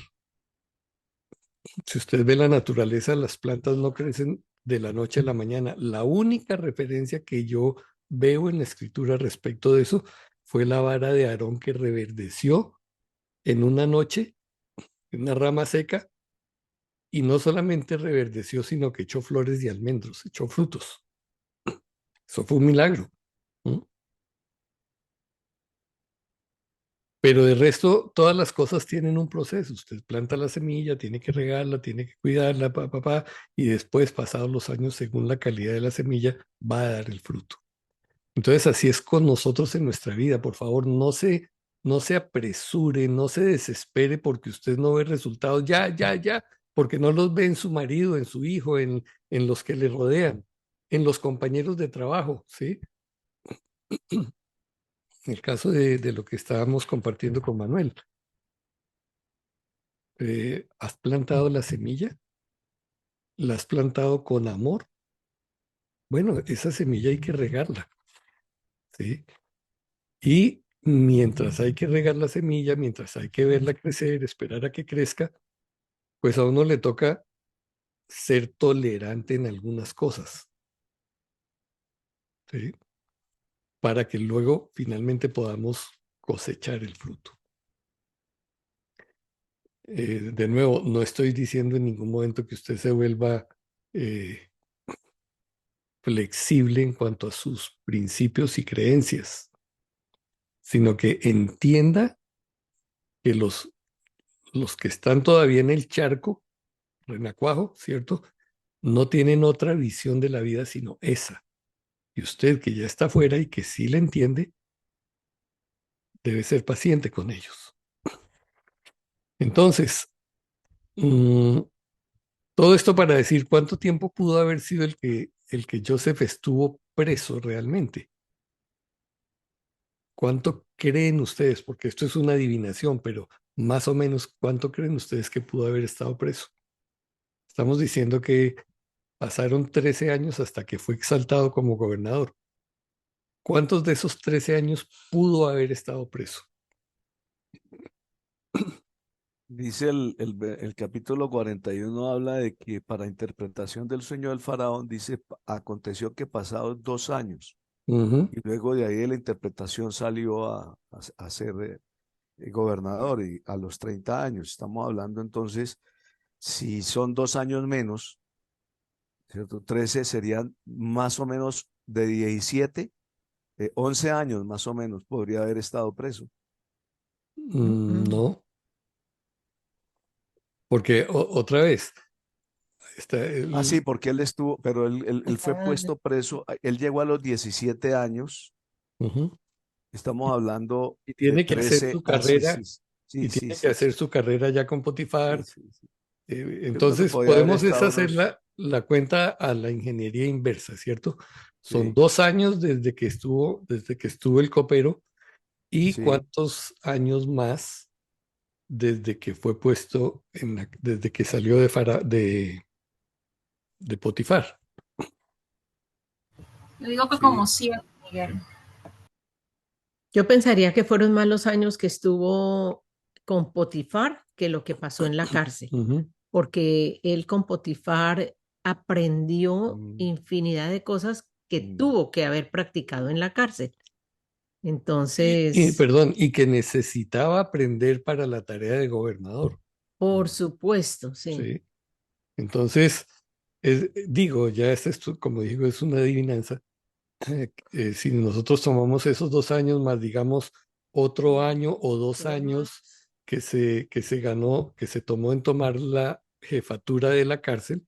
Si usted ve la naturaleza, las plantas no crecen de la noche a la mañana. La única referencia que yo veo en la escritura respecto de eso fue la vara de Aarón que reverdeció en una noche, en una rama seca, y no solamente reverdeció, sino que echó flores de almendros, echó frutos. Eso fue un milagro. ¿No? Pero de resto, todas las cosas tienen un proceso. Usted planta la semilla, tiene que regarla, tiene que cuidarla, y después, pasados los años, según la calidad de la semilla, va a dar el fruto. Entonces, así es con nosotros en nuestra vida. Por favor, no se apresure, no se desespere porque usted no ve resultados ya, porque no los ve en su marido, en su hijo, en los que le rodean, en los compañeros de trabajo, ¿sí? En el caso de lo que estábamos compartiendo con Manuel. ¿Has plantado la semilla? ¿La has plantado con amor? Bueno, esa semilla hay que regarla, ¿sí? Y mientras hay que regar la semilla, mientras hay que verla crecer, esperar a que crezca, pues a uno le toca ser tolerante en algunas cosas, ¿sí? Para que luego finalmente podamos cosechar el fruto. De nuevo, no estoy diciendo en ningún momento que usted se vuelva flexible en cuanto a sus principios y creencias, sino que entienda que los que están todavía en el charco, renacuajo, ¿cierto? No tienen otra visión de la vida sino esa. Y usted que ya está afuera y que sí le entiende, debe ser paciente con ellos. Entonces, todo esto para decir cuánto tiempo pudo haber sido el que Joseph estuvo preso realmente. ¿Cuánto creen ustedes? Porque esto es una adivinación, pero más o menos, ¿cuánto creen ustedes que pudo haber estado preso? Estamos diciendo que pasaron 13 años hasta que fue exaltado como gobernador. ¿Cuántos de esos 13 años pudo haber estado preso? Dice el capítulo 41 habla de que para interpretación del sueño del faraón, dice, aconteció que pasados 2 años, Ujú. y luego de ahí de la interpretación salió a ser gobernador y a los 30 años. Estamos hablando entonces, si son 2 años menos, ¿cierto? 13 serían más o menos de 17, 11 años más o menos podría haber estado preso. No, porque otra vez, está Ah, sí, el, porque él estuvo, pero él fue Ah, puesto preso, él llegó a los 17 años, ujú. estamos hablando Y de tiene que hacer 13, su ah, sí, sí, carrera, sí, y sí, tiene que sí, hacer sí, su carrera ya con sí, Potifar. sí, sí. Yo creo que Entonces, podía haber podemos es estado hacer unos, la cuenta a la ingeniería inversa, ¿cierto? Son sí, 2 años desde que estuvo el copero, y sí, cuántos años más desde que fue puesto desde que salió de Potifar. Yo digo que como sí, 100, Miguel. yo pensaría que fueron más los años que estuvo con Potifar que lo que pasó en la cárcel, Ujú. porque él con Potifar aprendió mm, infinidad de cosas que mm, tuvo que haber practicado en la cárcel. Y, Entonces, perdón, y que necesitaba aprender para la tarea de gobernador, por mm. supuesto, sí. ¿sí? Entonces, digo, ya como digo, es una adivinanza. Si nosotros tomamos esos 2 años más, digamos, otro año o 2 años que se ganó, que se tomó en tomar la jefatura de la cárcel,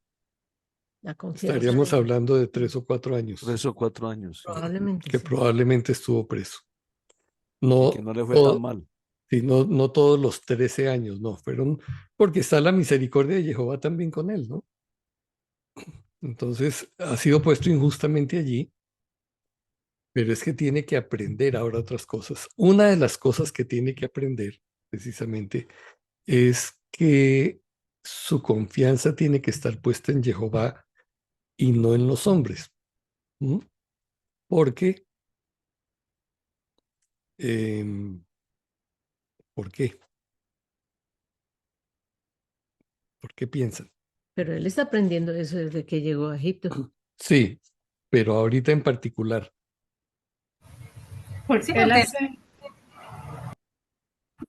La confianza estaríamos de él. hablando de 3 o 4 años 3 o 4 años, sí, Probablemente que sí. probablemente estuvo preso. y que No, no le fue tan todo- mal. sí, no todos los 13 años, no, fueron, porque está la misericordia de Jehová también con él, ¿no? Entonces, ha sido puesto injustamente allí, pero es que tiene que aprender ahora otras cosas. Una de las cosas que tiene que aprender, precisamente, es que su confianza tiene que estar puesta en Jehová y no en los hombres. ¿Mm? Porque, em, ¿por qué? ¿Por qué piensan? Pero él está aprendiendo eso desde que llegó a Egipto. Sí, pero ahorita en particular. Sí, Él porque hace,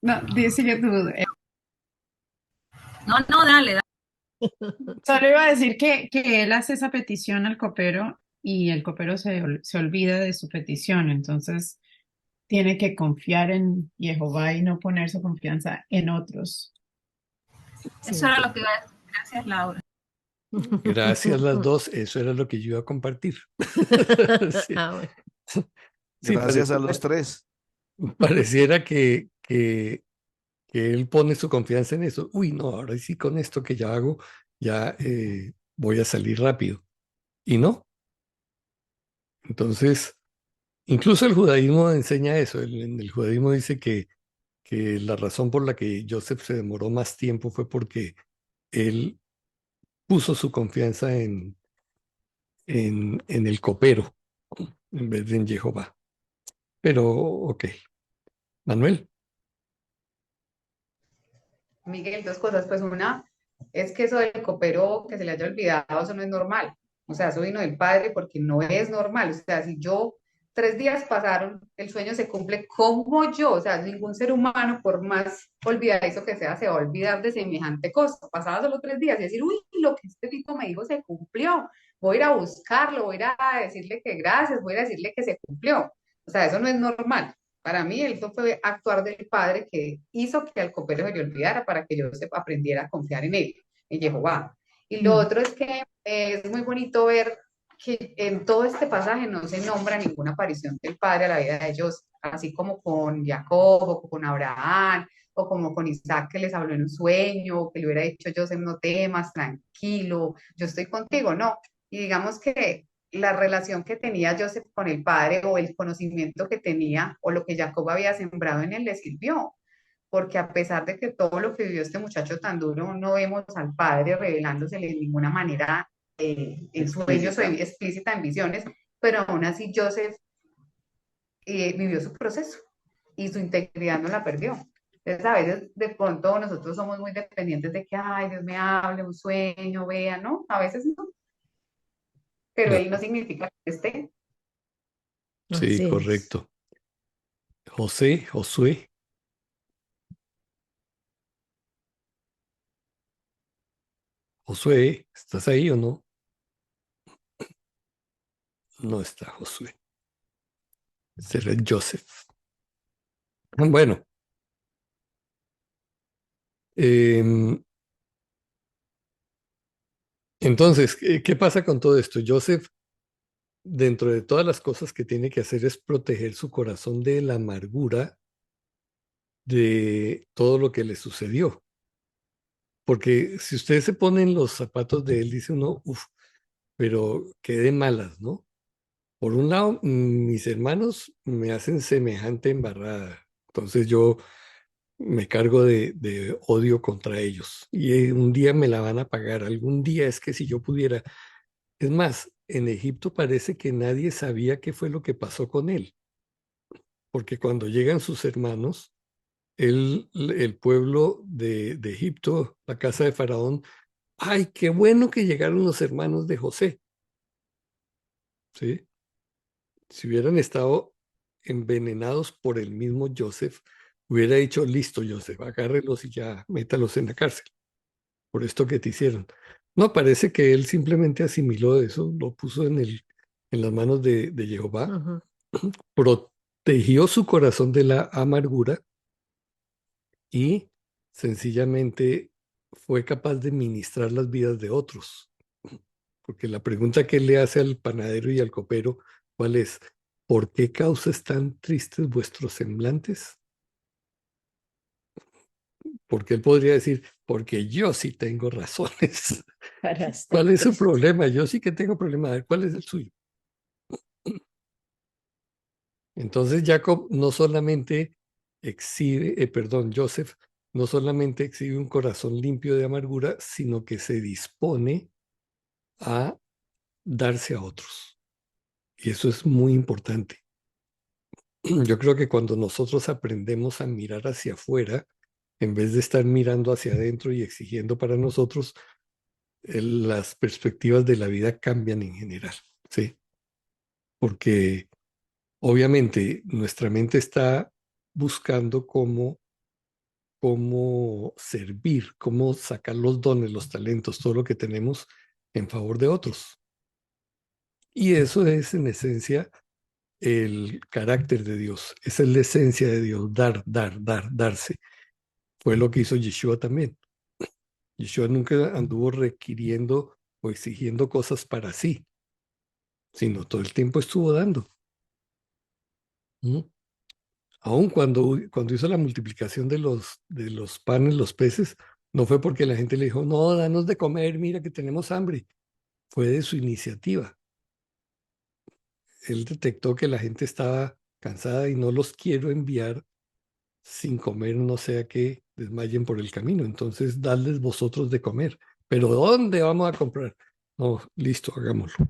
no, sigue tú. no, dale. Solo iba a decir que él hace esa petición al copero y el copero se olvida de su petición, entonces tiene que confiar en Jehová y no poner su confianza en otros. Eso Sí. era lo que iba a decir. Gracias, Laura. Gracias las dos, eso era lo que yo iba a compartir. Sí, Ah, bueno. sí, Gracias a los tres. pareciera que él pone su confianza en eso. Uy, no, ahora sí con esto que ya hago, ya voy a salir rápido. Y no. Entonces, incluso el judaísmo enseña eso. En el judaísmo dice que la razón por la que Joseph se demoró más tiempo fue porque él puso su confianza en el copero en vez de en Jehová. Pero, ok. Manuel. Miguel, dos cosas. Pues una es que eso del copero que se le haya olvidado, eso no es normal. O sea, eso vino del padre porque no es normal. O sea, si yo 3 días pasaron, el sueño se cumple como yo. O sea, ningún ser humano, por más olvidadizo que sea, se va a olvidar de semejante cosa. Pasaba solo 3 días y decir, uy, lo que este tipo me dijo se cumplió. Voy a ir a buscarlo, voy a ir a decirle que gracias, voy a decirle que se cumplió. O sea, eso no es normal. Para mí, eso fue actuar del padre que hizo que al copero se le olvidara para que yo aprendiera a confiar en él, en Jehová. Y lo Mm. otro es que es muy bonito ver que en todo este pasaje no se nombra ninguna aparición del padre a la vida de ellos, así como con Jacob o con Abraham o como con Isaac que les habló en un sueño, que le hubiera dicho, Joseph, no temas, tranquilo, yo estoy contigo, no. Y digamos que la relación que tenía Joseph con el padre o el conocimiento que tenía o lo que Jacob había sembrado en él le sirvió, porque a pesar de que todo lo que vivió este muchacho tan duro, no vemos al padre revelándosele de ninguna manera en sueños o explícita en visiones, pero aún así Joseph vivió su proceso y su integridad no la perdió. Entonces, a veces de pronto nosotros somos muy dependientes de que, ay, Dios me hable, un sueño, vea, ¿no? A veces no, pero No, Él no significa que esté. sí, Así es. correcto. José, Josué, Josué, ¿estás ahí o no? No está Josué. Será Joseph. Bueno, em, entonces, ¿qué pasa con todo esto? Joseph, dentro de todas las cosas que tiene que hacer, es proteger su corazón de la amargura de todo lo que le sucedió. Porque si ustedes se ponen los zapatos de él, dice uno, uff, pero qué de malas, ¿no? Por un lado, mis hermanos me hacen semejante embarrada. Entonces yo me cargo de odio contra ellos. Y un día me la van a pagar. Algún día es que si yo pudiera. Es más, en Egipto parece que nadie sabía qué fue lo que pasó con él. Porque cuando llegan sus hermanos, el pueblo de Egipto, la casa de Faraón, ay, qué bueno que llegaron los hermanos de José. ¿Sí? Si hubieran estado envenenados por el mismo Joseph, hubiera dicho, listo, Joseph, agárrelos y ya métalos en la cárcel por esto que te hicieron. No, parece que él simplemente asimiló eso, lo puso en las manos de Jehová, Ujú. protegió su corazón de la amargura y sencillamente fue capaz de ministrar las vidas de otros. Porque la pregunta que él le hace al panadero y al copero, ¿cuál es? ¿Por qué causa están tristes vuestros semblantes? Porque él podría decir, porque yo sí tengo razones. Para estar ¿Cuál es su triste. problema? Yo sí que tengo problema. A ver, ¿cuál es el suyo? Entonces Jacob no solamente exhibe, perdón, Joseph no solamente exhibe un corazón limpio de amargura, sino que se dispone a darse a otros. Y eso es muy importante. Yo creo que cuando nosotros aprendemos a mirar hacia afuera, en vez de estar mirando hacia adentro y exigiendo para nosotros, las perspectivas de la vida cambian en general, ¿sí? Porque obviamente nuestra mente está buscando cómo servir, cómo sacar los dones, los talentos, todo lo que tenemos en favor de otros. Y eso es en esencia el carácter de Dios, esa es la esencia de Dios, dar, dar, dar, darse. Fue lo que hizo Yeshua también. Yeshua nunca anduvo requiriendo o exigiendo cosas para sí, sino todo el tiempo estuvo dando. ¿Mm? Aun cuando hizo la multiplicación de los panes, los peces, no fue porque la gente le dijo, no, danos de comer, mira que tenemos hambre. Fue de su iniciativa. Él detectó que la gente estaba cansada y no los quiero enviar sin comer, no sea que desmayen por el camino. Entonces, dadles vosotros de comer. Pero ¿dónde vamos a comprar? No, listo, hagámoslo.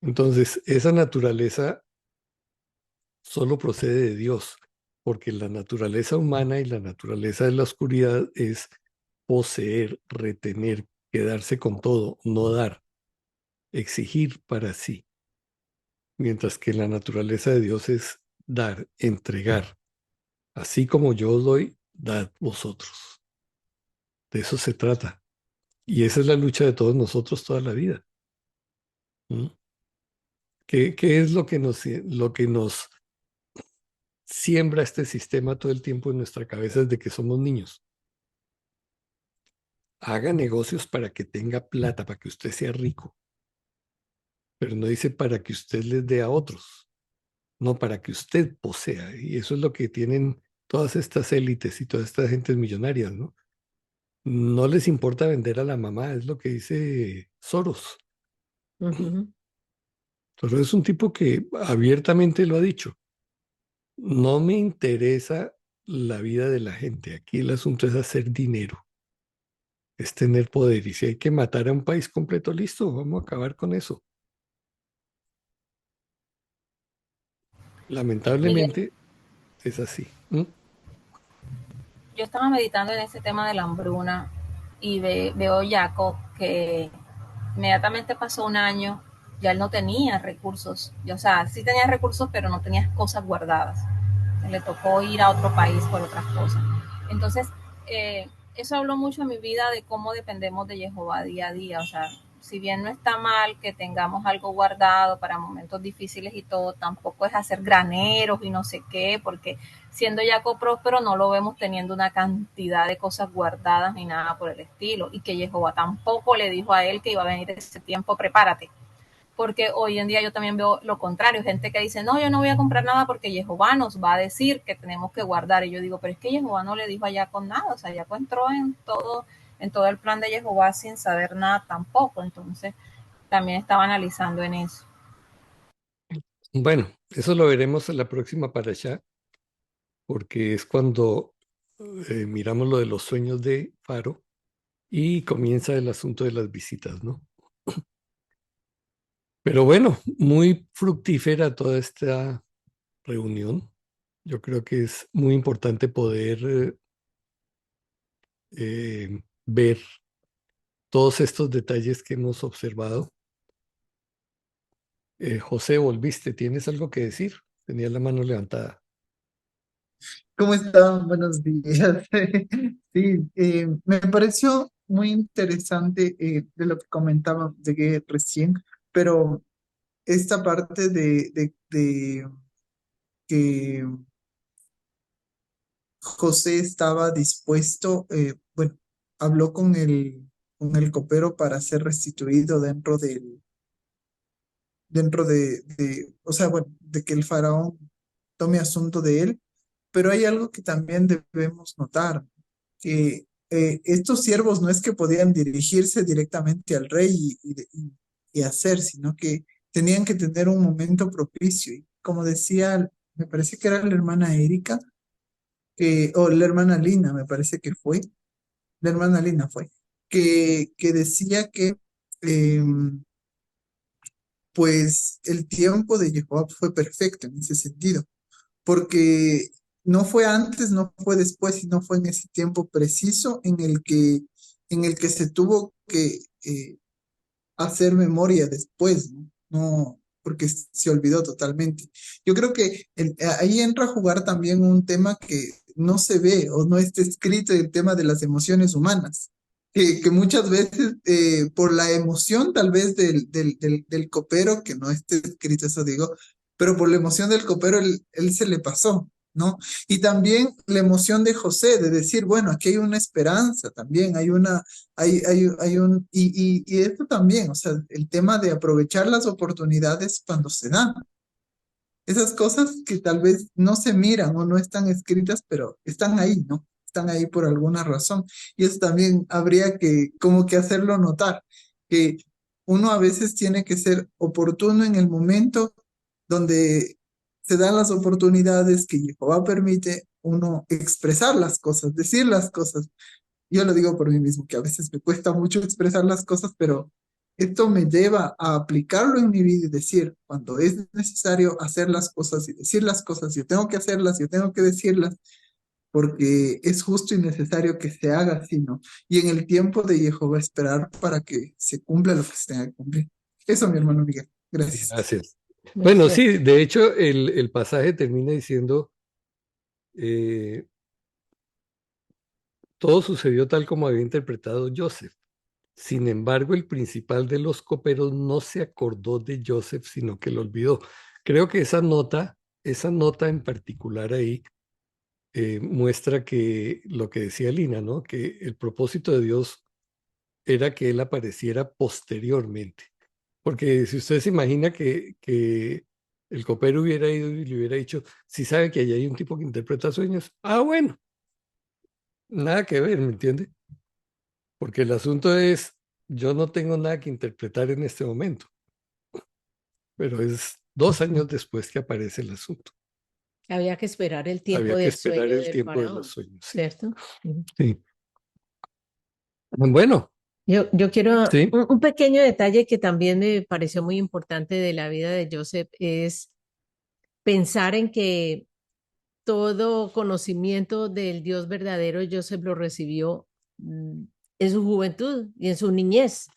Entonces, esa naturaleza solo procede de Dios, porque la naturaleza humana y la naturaleza de la oscuridad es poseer, retener, quedarse con todo, no dar, exigir para sí, mientras que la naturaleza de Dios es dar, entregar. Así como yo os doy, dad vosotros. De eso se trata. Y esa es la lucha de todos nosotros toda la vida. ¿Mm? ¿Qué es lo que nos siembra este sistema todo el tiempo en nuestra cabeza desde que somos niños? Haga negocios para que tenga plata, para que usted sea rico, pero no dice para que usted les dé a otros, no para que usted posea. Y eso es lo que tienen todas estas élites y todas estas gentes millonarias, ¿no? No les importa vender a la mamá, es lo que dice Soros. Ujú. Soros es un tipo que abiertamente lo ha dicho. No me interesa la vida de la gente. Aquí el asunto es hacer dinero, es tener poder. Y si hay que matar a un país completo, listo, vamos a acabar con eso. Miguel, Lamentablemente, es así. Yo estaba meditando en ese tema de la hambruna y veo Jacob que inmediatamente pasó un año, ya él no tenía recursos, o sea, sí tenía recursos, pero no tenía cosas guardadas. Le tocó ir a otro país por otras cosas. Entonces, eso habló mucho en mi vida de cómo dependemos de Jehová día a día. O sea, si bien no está mal que tengamos algo guardado para momentos difíciles y todo, tampoco es hacer graneros y no sé qué, porque siendo Jacob próspero no lo vemos teniendo una cantidad de cosas guardadas ni nada por el estilo. Y que Jehová tampoco le dijo a él que iba a venir ese tiempo, prepárate, porque hoy en día yo también veo lo contrario, gente que dice, no, yo no voy a comprar nada porque Jehová nos va a decir que tenemos que guardar. Y yo digo, pero es que Jehová no le dijo a Jacob nada, o sea, Jacob entró en todo el plan de Jehová sin saber nada tampoco. Entonces, también estaba analizando en eso. Bueno, eso lo veremos en la próxima parashá, porque es cuando miramos lo de los sueños de Faro y comienza el asunto de las visitas, ¿no? Pero bueno, muy fructífera toda esta reunión. Yo creo que es muy importante poder ver todos estos detalles que hemos observado. José, volviste, ¿tienes algo que decir? Tenía la mano levantada. ¿Cómo están? Buenos días. Sí, me pareció muy interesante de lo que comentaba de recién, pero esta parte de que José estaba dispuesto, bueno, habló con el copero para ser restituido dentro o sea, bueno, de que el faraón tome asunto de él, pero hay algo que también debemos notar, que estos siervos no es que podían dirigirse directamente al rey y hacer, sino que tenían que tener un momento propicio. Y como decía, me parece que era la hermana Erika, o la hermana Lina, me parece que fue, la hermana Lina fue, que decía que pues el tiempo de Jehová fue perfecto en ese sentido, porque no fue antes, no fue después, sino fue en ese tiempo preciso en el que se tuvo que hacer memoria después, ¿no? No, porque se olvidó totalmente. Yo creo que ahí entra a jugar también un tema que no se ve o no está escrito, el tema de las emociones humanas. Que muchas veces por la emoción tal vez del copero, que no esté escrito eso digo, pero por la emoción del copero él se le pasó, ¿no? Y también la emoción de José, de decir, bueno, aquí hay una esperanza también, hay un, y esto también, o sea, el tema de aprovechar las oportunidades cuando se dan. Esas cosas que tal vez no se miran o no están escritas, pero están ahí, ¿no? Están ahí por alguna razón. Y eso también habría que como que hacerlo notar, que uno a veces tiene que ser oportuno en el momento donde se dan las oportunidades que Jehová permite uno expresar las cosas, decir las cosas. Yo lo digo por mí mismo, que a veces me cuesta mucho expresar las cosas, pero esto me lleva a aplicarlo en mi vida y decir, cuando es necesario hacer las cosas y decir las cosas, yo tengo que hacerlas, yo tengo que decirlas, porque es justo y necesario que se haga así, ¿no? Y en el tiempo de Jehová esperar para que se cumpla lo que se tenga que cumplir. Eso, mi hermano Miguel. Gracias. Gracias. Muy Bueno, cierto. sí, de hecho el pasaje termina diciendo, eh, todo sucedió tal como había interpretado Joseph. Sin embargo, el principal de los coperos no se acordó de Joseph, sino que lo olvidó. Creo que esa nota en particular ahí muestra que lo que decía Lina, ¿no? Que el propósito de Dios era que él apareciera posteriormente. Porque si usted se imagina que el copero hubiera ido y le hubiera dicho, si sabe que allí hay un tipo que interpreta sueños, bueno, nada que ver, ¿me entiende? Porque el asunto es, yo no tengo nada que interpretar en este momento, pero es 2 años después que aparece el asunto. Había que esperar el tiempo Había que del esperar sueño el del tiempo de los faraón, sueños, sí. ¿cierto? Ujú. Sí. Bueno, Yo quiero sí, un pequeño detalle que también me pareció muy importante de la vida de Joseph es pensar en que todo conocimiento del Dios verdadero, Joseph lo recibió en su juventud y en su niñez.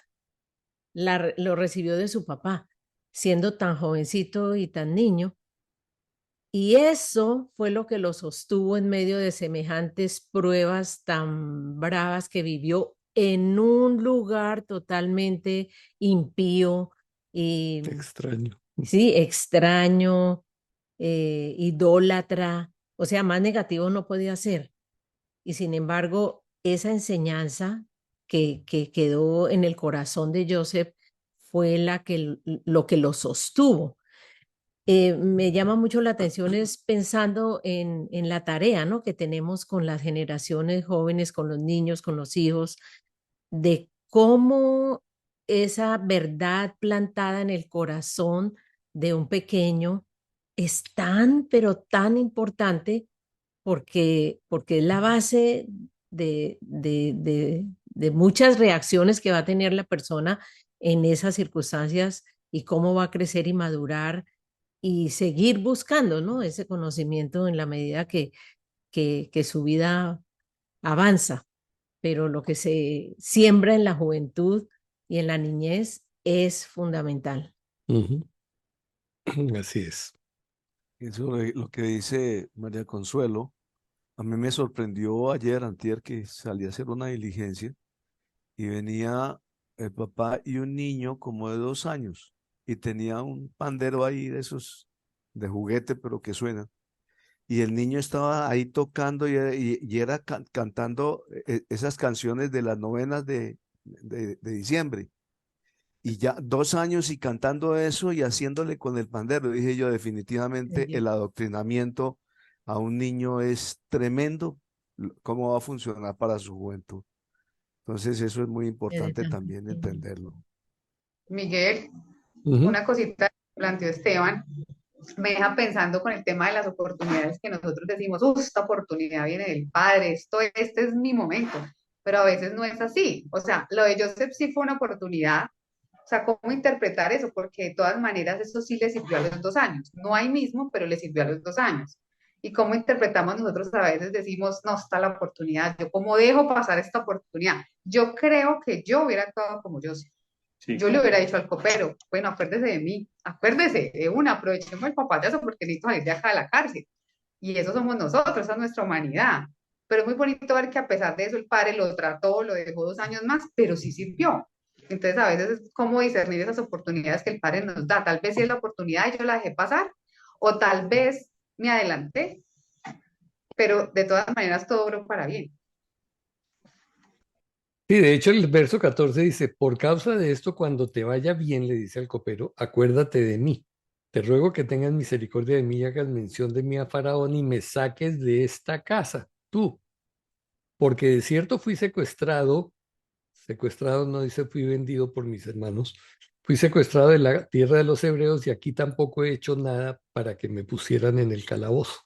Lo recibió de su papá, siendo tan jovencito y tan niño. Y eso fue lo que lo sostuvo en medio de semejantes pruebas tan bravas que vivió en un lugar totalmente impío y, Extraño. sí, extraño, idólatra, o sea, más negativo no podía ser. Y sin embargo, esa enseñanza que quedó en el corazón de Joseph fue lo que lo sostuvo. Me llama mucho la atención es pensando en la tarea, ¿no?, que tenemos con las generaciones jóvenes, con los niños, con los hijos, de cómo esa verdad plantada en el corazón de un pequeño es tan, pero tan importante porque es la base de muchas reacciones que va a tener la persona en esas circunstancias y cómo va a crecer y madurar y seguir buscando, ¿no?, ese conocimiento en la medida que su vida avanza. Pero lo que se siembra en la juventud y en la niñez es fundamental. Ujú. Así es. Eso lo que dice María Consuelo, a mí me sorprendió ayer, antier, que salí a hacer una diligencia y venía el papá y un niño como de 2 años y tenía un pandero ahí de esos de juguete, pero que suenan. Y el niño estaba ahí tocando y era cantando esas canciones de las novenas de diciembre. Y ya 2 años y cantando eso y haciéndole con el pandero. Dije yo, definitivamente el adoctrinamiento a un niño es tremendo. ¿Cómo va a funcionar para su juventud? Entonces eso es muy importante también entenderlo. Miguel, Ujú. una cosita que planteó Esteban, me deja pensando con el tema de las oportunidades que nosotros decimos, esta oportunidad viene del padre, este es mi momento, pero a veces no es así. O sea, lo de Joseph sí fue una oportunidad. O sea, ¿cómo interpretar eso? Porque de todas maneras eso sí le sirvió a los 2 años. No ahí mismo, pero le sirvió a los 2 años. ¿Y cómo interpretamos nosotros a veces? Decimos, no, está la oportunidad. ¿Yo cómo dejo pasar esta oportunidad? Yo creo que yo hubiera actuado como yo. Sí, Yo le hubiera dicho al copero, bueno, acuérdese de mí, acuérdese de una, aprovechemos el papayazo porque necesito salir de acá de la cárcel. Y eso somos nosotros, esa es nuestra humanidad. Pero es muy bonito ver que a pesar de eso el padre lo trató, lo dejó 2 años más, pero sí sirvió. Entonces a veces es como discernir esas oportunidades que el padre nos da. Tal vez si es la oportunidad y yo la dejé pasar, o tal vez me adelanté, pero de todas maneras todo obró para bien. Sí, de hecho el verso 14 dice, por causa de esto, cuando te vaya bien, le dice al copero, acuérdate de mí. Te ruego que tengas misericordia de mí y hagas mención de mí a Faraón y me saques de esta casa, tú, porque de cierto fui secuestrado, secuestrado no dice fui vendido por mis hermanos, fui secuestrado de la tierra de los hebreos y aquí tampoco he hecho nada para que me pusieran en el calabozo.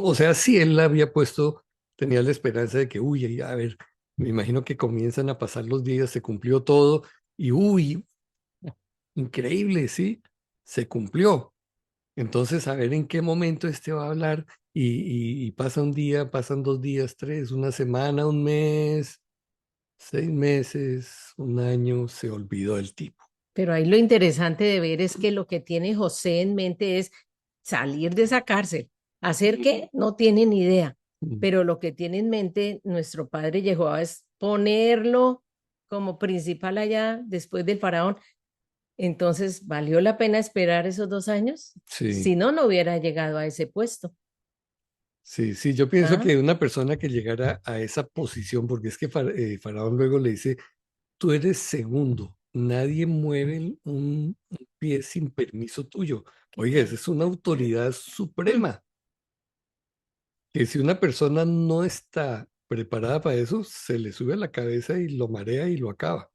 O sea, si él había puesto, tenía la esperanza de que, uy, a ver, me imagino que comienzan a pasar los días, se cumplió todo y, uy, increíble, sí, se cumplió. Entonces, a ver en qué momento este va a hablar y pasa un día, pasan 2 días, tres, una semana, un mes, 6 meses, un año, se olvidó el tipo. Pero ahí lo interesante de ver es que lo que tiene José en mente es salir de esa cárcel. ¿Hacer qué? No tiene ni idea. Pero lo que tiene en mente nuestro padre Jehová es ponerlo como principal allá después del faraón. Entonces, ¿valió la pena esperar esos 2 años? Sí, Si no, no hubiera llegado a ese puesto. sí, sí, yo pienso ¿Ah? que una persona que llegara a esa posición, porque es que Faraón luego le dice, tú eres segundo, nadie mueve un pie sin permiso tuyo. Oiga, esa es una autoridad suprema, que si una persona no está preparada para eso, se le sube a la cabeza y lo marea y lo acaba.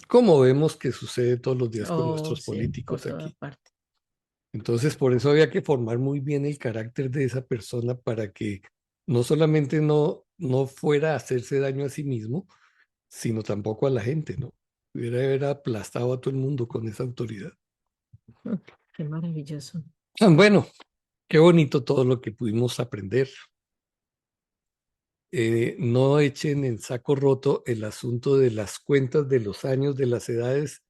Como vemos que sucede todos los días con Oh, nuestros sí, por políticos toda aquí. parte. Entonces, por eso había que formar muy bien el carácter de esa persona para que no solamente no fuera a hacerse daño a sí mismo, sino tampoco a la gente, ¿no? Hubiera haber aplastado a todo el mundo con esa autoridad. Qué maravilloso. Bueno, Qué bonito todo lo que pudimos aprender. No echen en saco roto el asunto de las cuentas de los años, de las edades,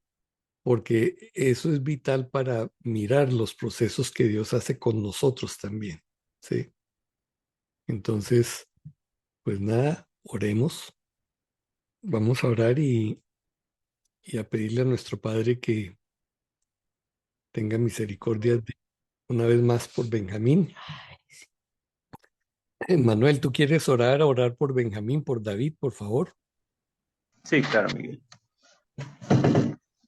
porque eso es vital para mirar los procesos que Dios hace con nosotros también, ¿sí? Entonces, pues nada, oremos. Vamos a orar y a pedirle a nuestro Padre que tenga misericordia una vez más por Benjamín. Manuel, ¿tú quieres orar por Benjamín, por David, por favor? Sí, claro, Miguel.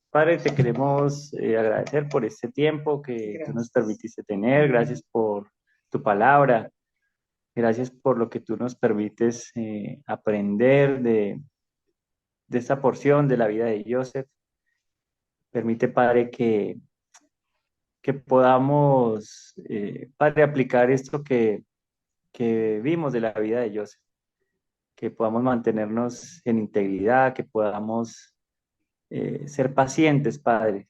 Padre, te queremos agradecer por este tiempo que tú nos permitiste tener. Gracias por tu palabra. Gracias por lo que tú nos permites aprender de esta porción de la vida de Joseph. Permite, Padre, que podamos, Padre, aplicar esto que vimos de la vida de Joseph. Que podamos mantenernos en integridad, que podamos ser pacientes, Padre,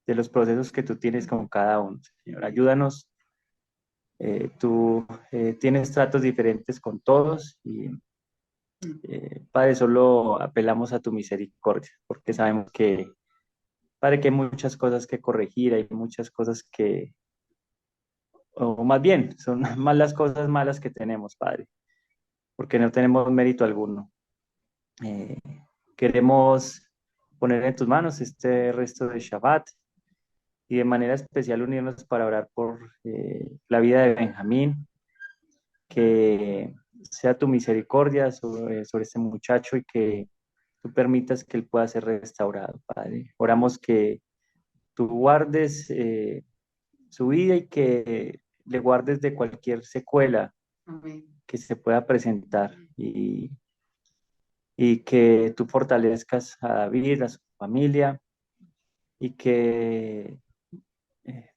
de los procesos que tú tienes con cada uno. Señor, ayúdanos. Tú tienes tratos diferentes con todos y, Padre, solo apelamos a tu misericordia, porque sabemos que, Padre, que hay muchas cosas que corregir, hay muchas cosas o más bien, son más las cosas malas que tenemos, Padre, porque no tenemos mérito alguno. Eh, Queremos poner en tus manos este resto de Shabbat y de manera especial unirnos para orar por la vida de Benjamín, que sea tu misericordia sobre este muchacho y que tú permitas que él pueda ser restaurado, Padre. Oramos que tú guardes su vida y que le guardes de cualquier secuela Amén. que se pueda presentar y que tú fortalezcas a David, a su familia y que,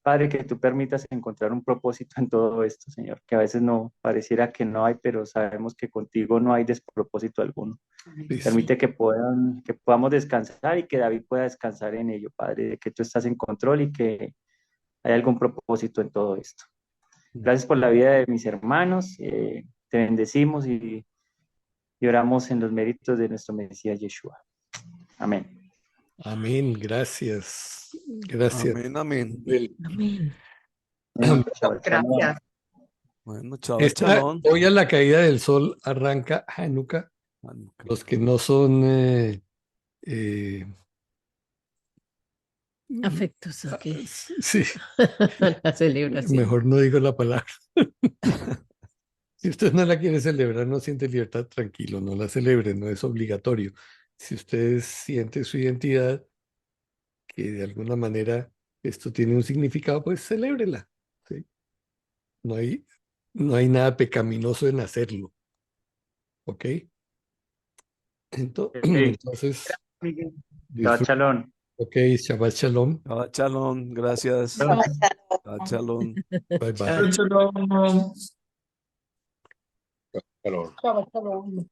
Padre, que tú permitas encontrar un propósito en todo esto, Señor, que a veces no pareciera que no hay, pero sabemos que contigo no hay despropósito alguno. Amén. Permite que podamos descansar y que David pueda descansar en ello, Padre, de que tú estás en control y que hay algún propósito en todo esto. Gracias por la vida de mis hermanos, te bendecimos y oramos en los méritos de nuestro Mesías Yeshua. Amén. Amén, gracias. Gracias. Amén, amén. Amén. Gracias. Bueno, chaval, chalón. Hoy a la caída del sol arranca Hanukkah. Los que no son Afectuosos. sí, La celebración. mejor no digo la palabra. Si usted no la quiere celebrar, no siente libertad, tranquilo, no la celebre, no es obligatorio. Si usted siente su identidad, que de alguna manera esto tiene un significado, pues celébrela. ¿Sí? No hay nada pecaminoso en hacerlo. ¿Ok? Entonces, Shabbat Shalom. ok, Shabbat Shalom. Chaval, chalón, gracias. Shabbat Chaval, chalón. Bye bye. Chao. Claro. Shalom.